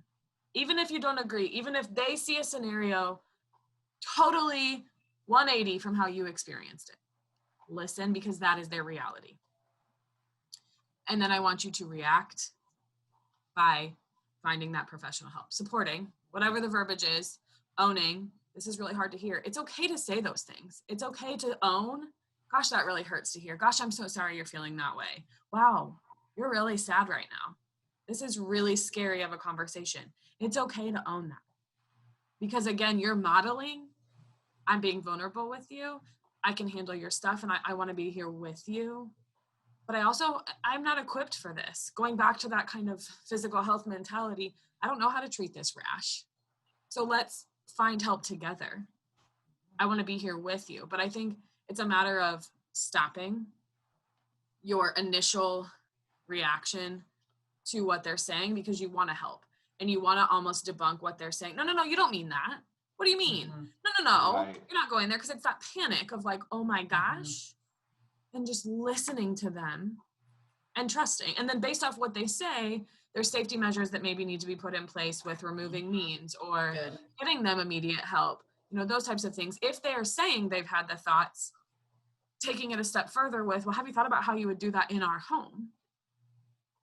Even if you don't agree, even if they see a scenario totally 180 from how you experienced it. Listen, because that is their reality. And then I want you to react by finding that professional help, supporting, whatever the verbiage is, owning. This is really hard to hear. It's okay to say those things. It's okay to own. Gosh, that really hurts to hear. Gosh, I'm so sorry you're feeling that way. Wow, you're really sad right now. This is really scary of a conversation. It's okay to own that. Because again, you're modeling, I'm being vulnerable with you. I can handle your stuff and I want to be here with you. But I'm not equipped for this. Going back to that kind of physical health mentality, I don't know how to treat this rash. So let's find help together. I want to be here with you. But I think it's a matter of stopping your initial reaction to what they're saying because you want to help and you want to almost debunk what they're saying. No, you don't mean that. What do you mean? Mm-hmm. No. Right. You're not going there because it's that panic of like, oh my gosh. And just listening to them and trusting. And then based off what they say, there's safety measures that maybe need to be put in place with removing means or giving them immediate help. Those types of things. If they're saying they've had the thoughts, taking it a step further with, well, have you thought about how you would do that in our home?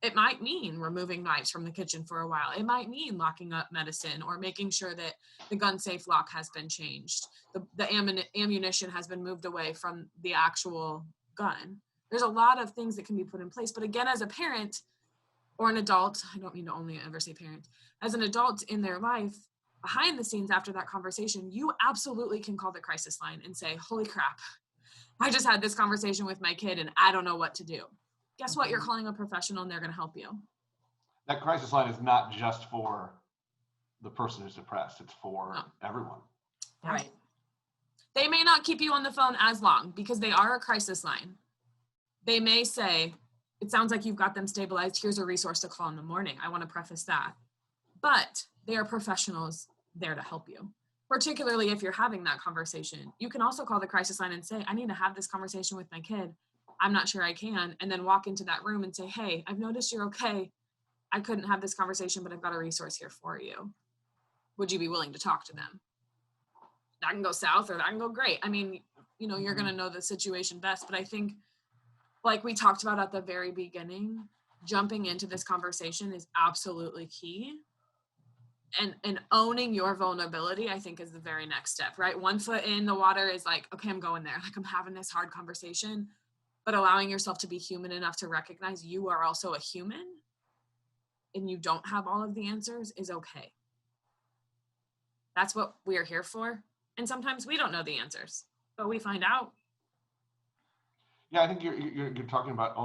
It might mean removing knives from the kitchen for a while. It might mean locking up medicine or making sure that the gun safe lock has been changed. The ammunition has been moved away from the actual gun. There's a lot of things that can be put in place. But again, as a parent or an adult, I don't mean to only ever say parent, as an adult in their life, behind the scenes after that conversation, you absolutely can call the crisis line and say, holy crap, I just had this conversation with my kid and I don't know what to do. Guess what? You're calling a professional and they're going to help you. That crisis line is not just for the person who's depressed. It's for everyone. Right. They may not keep you on the phone as long because they are a crisis line. They may say, it sounds like you've got them stabilized. Here's a resource to call in the morning. I want to preface that. But they are professionals there to help you, particularly if you're having that conversation. You can also call the crisis line and say, I need to have this conversation with my kid. I'm not sure I can. And then walk into that room and say, hey, I've noticed you're okay. I couldn't have this conversation, but I've got a resource here for you. Would you be willing to talk to them? That can go south or that can go great. I mean, you're going to know the situation best. But I think, like we talked about at the very beginning, jumping into this conversation is absolutely key. And owning your vulnerability, I think, is the very next step, right? 1 foot in the water is like, okay, I'm going there. Like, I'm having this hard conversation. But allowing yourself to be human enough to recognize you are also a human and you don't have all of the answers is okay. That's what we are here for. And sometimes we don't know the answers, but we find out. Yeah, I think you're talking about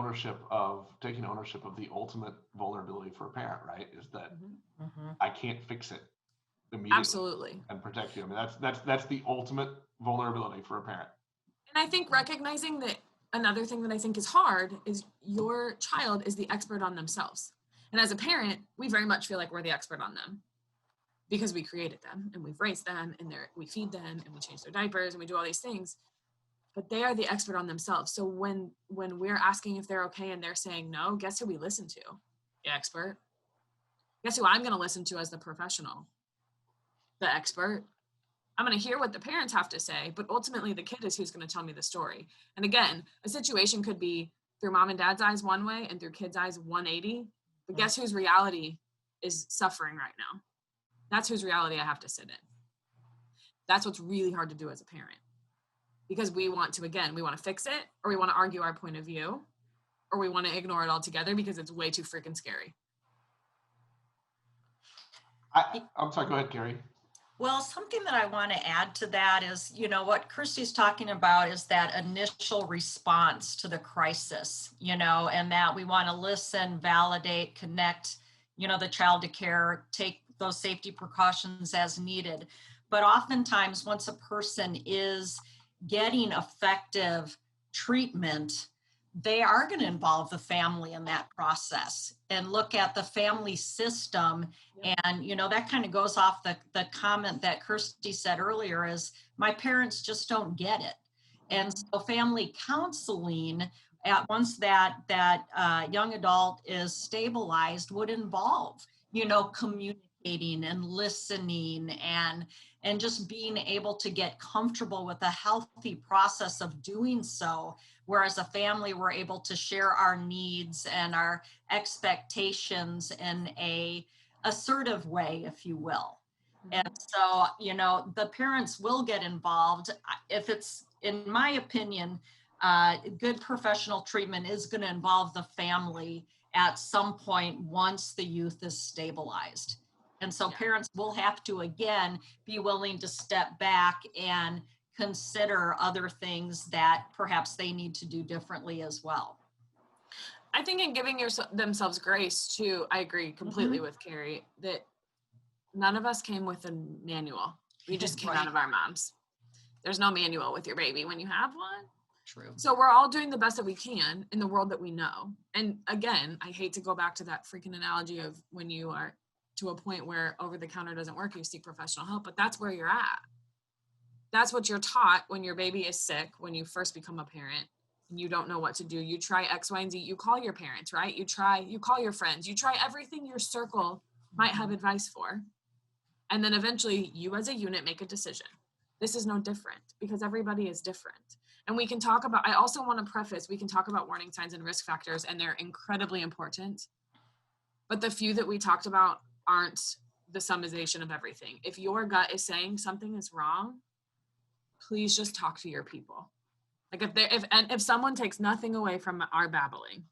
taking ownership of the ultimate vulnerability for a parent, right? Is that I can't fix it immediately. Absolutely. And protect you. I mean, that's the ultimate vulnerability for a parent. And I think recognizing that another thing that I think is hard is your child is the expert on themselves. And as a parent, we very much feel like we're the expert on them because we created them and we've raised them and we feed them and we change their diapers and we do all these things. But they are the expert on themselves. So when we're asking if they're okay and they're saying no, guess who we listen to? The expert. Guess who I'm going to listen to as the professional? The expert. I'm going to hear what the parents have to say, but ultimately the kid is who's going to tell me the story. And again, a situation could be through mom and dad's eyes one way and through kids' eyes 180. But guess whose reality is suffering right now? That's whose reality I have to sit in. That's what's really hard to do as a parent. Because we want to fix it, or we want to argue our point of view, or we want to ignore it altogether because it's way too freaking scary. I'm sorry, go ahead, Kerri. Well, something that I want to add to that is, what Kirsti's talking about is that initial response to the crisis, and that we want to listen, validate, connect, the child to care, take those safety precautions as needed. But oftentimes, once a person is getting effective treatment, they are going to involve the family in that process and look at the family system. And, that kind of goes off the comment that Kirsti said earlier is my parents just don't get it. And so family counseling once that young adult is stabilized would involve, communicating and listening and just being able to get comfortable with a healthy process of doing so. Whereas a family, we're able to share our needs and our expectations in a assertive way, if you will. And so, the parents will get involved. If it's, in my opinion, good professional treatment is going to involve the family at some point once the youth is stabilized. And so parents will have to, again, be willing to step back and consider other things that perhaps they need to do differently as well. I think in giving themselves grace too, I agree completely with Kerri that none of us came with a manual. We just came out of our moms. There's no manual with your baby when you have one. True. So we're all doing the best that we can in the world that we know. And again, I hate to go back to that freaking analogy of when you are to a point where over the counter doesn't work, you seek professional help, but that's where you're at. That's what you're taught when your baby is sick, when you first become a parent and you don't know what to do. You try X, Y, and Z. You call your parents, right? You call your friends. You try everything your circle might have advice for. And then eventually you as a unit make a decision. This is no different because everybody is different. And we can talk about, I also want to preface, we can talk about warning signs and risk factors, and they're incredibly important. But the few that we talked about aren't the summation of everything. If your gut is saying something is wrong, please just talk to your people. Like if someone takes nothing away from our babbling,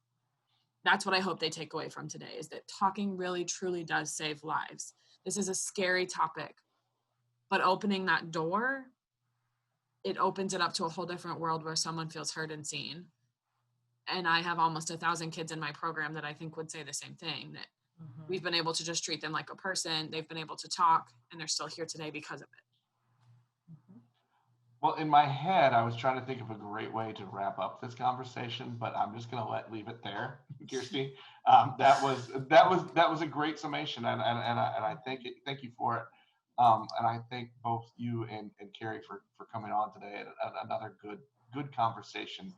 that's what I hope they take away from today, is that talking really truly does save lives. This is a scary topic, but opening that door, it opens it up to a whole different world where someone feels heard and seen. And I have almost 1,000 kids in my program that I think would say the same thing, that we've been able to just treat them like a person. They've been able to talk, and they're still here today because of it. Well, in my head, I was trying to think of a great way to wrap up this conversation, but I'm just going to leave it there, Kirsti. That was a great summation, and I thank you for it. And I thank both you and Kerri for coming on today. Another good conversation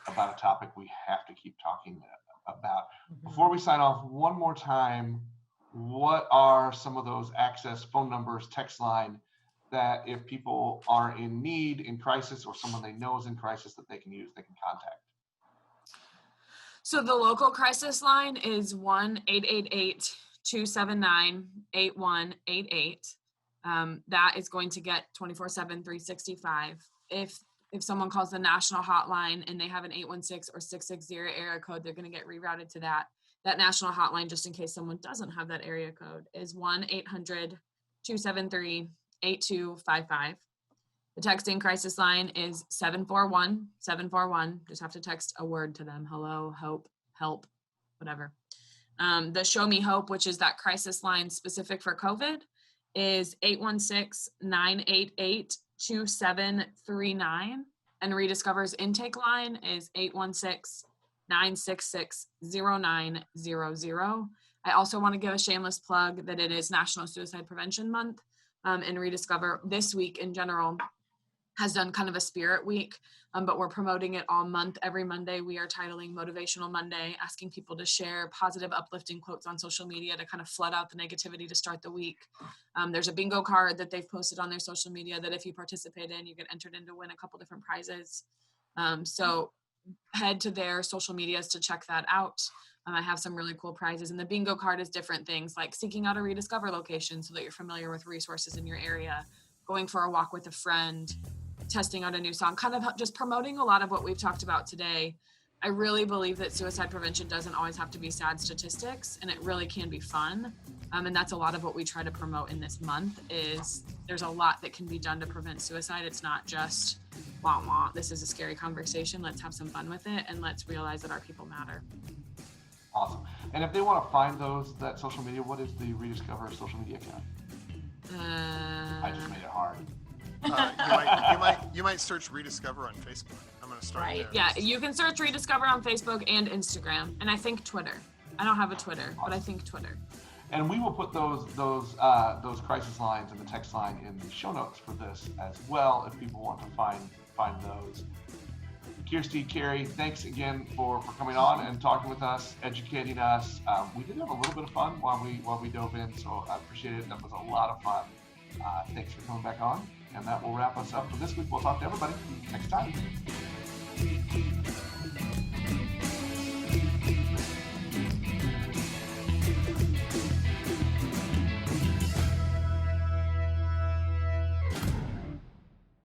about a topic we have to keep talking about. Before we sign off, one more time, what are some of those access phone numbers, text line, that if people are in need, in crisis, or someone they know is in crisis that they can use, they can contact? So the local crisis line is 1-888-279-8188. That is going to get 24/7, 365. If someone calls the national hotline and they have an 816 or 660 area code, they're going to get rerouted to that. That national hotline, just in case someone doesn't have that area code, is 1-800-273-8255. The texting crisis line is 741-741. Just have to text a word to them. Hello, hope, help, whatever. The Show Me Hope, which is that crisis line specific for COVID, is 816-988-2739. And ReDiscover's intake line is 816-966-0900. I also want to give a shameless plug that it is National Suicide Prevention Month. And ReDiscover this week in general has done kind of a spirit week, but we're promoting it all month. Every Monday, we are titling Motivational Monday, asking people to share positive, uplifting quotes on social media to kind of flood out the negativity to start the week. There's a bingo card that they've posted on their social media that if you participate in, you get entered in to win a couple different prizes. So head to their social medias to check that out. I have some really cool prizes, and the bingo card is different things like seeking out a ReDiscover location so that you're familiar with resources in your area, going for a walk with a friend, testing out a new song, kind of just promoting a lot of what we've talked about today. I really believe that suicide prevention doesn't always have to be sad statistics, and it really can be fun. And that's a lot of what we try to promote in this month is there's a lot that can be done to prevent suicide. It's not just, wah, wah, this is a scary conversation. Let's have some fun with it, and let's realize that our people matter. Awesome. And if they want to find that social media, what is the ReDiscover social media account? I just made it hard. You might search ReDiscover on Facebook. I'm going to start Right. there. Yeah, you can search ReDiscover on Facebook and Instagram, and I think Twitter. I don't have a Twitter, but I think Twitter. And we will put those crisis lines and the text line in the show notes for this as well, if people want to find those. Kirsti, Kerri, thanks again for coming on and talking with us, educating us. We did have a little bit of fun while we dove in, so I appreciate it. That was a lot of fun. Thanks for coming back on, and that will wrap us up for this week. We'll talk to everybody next time.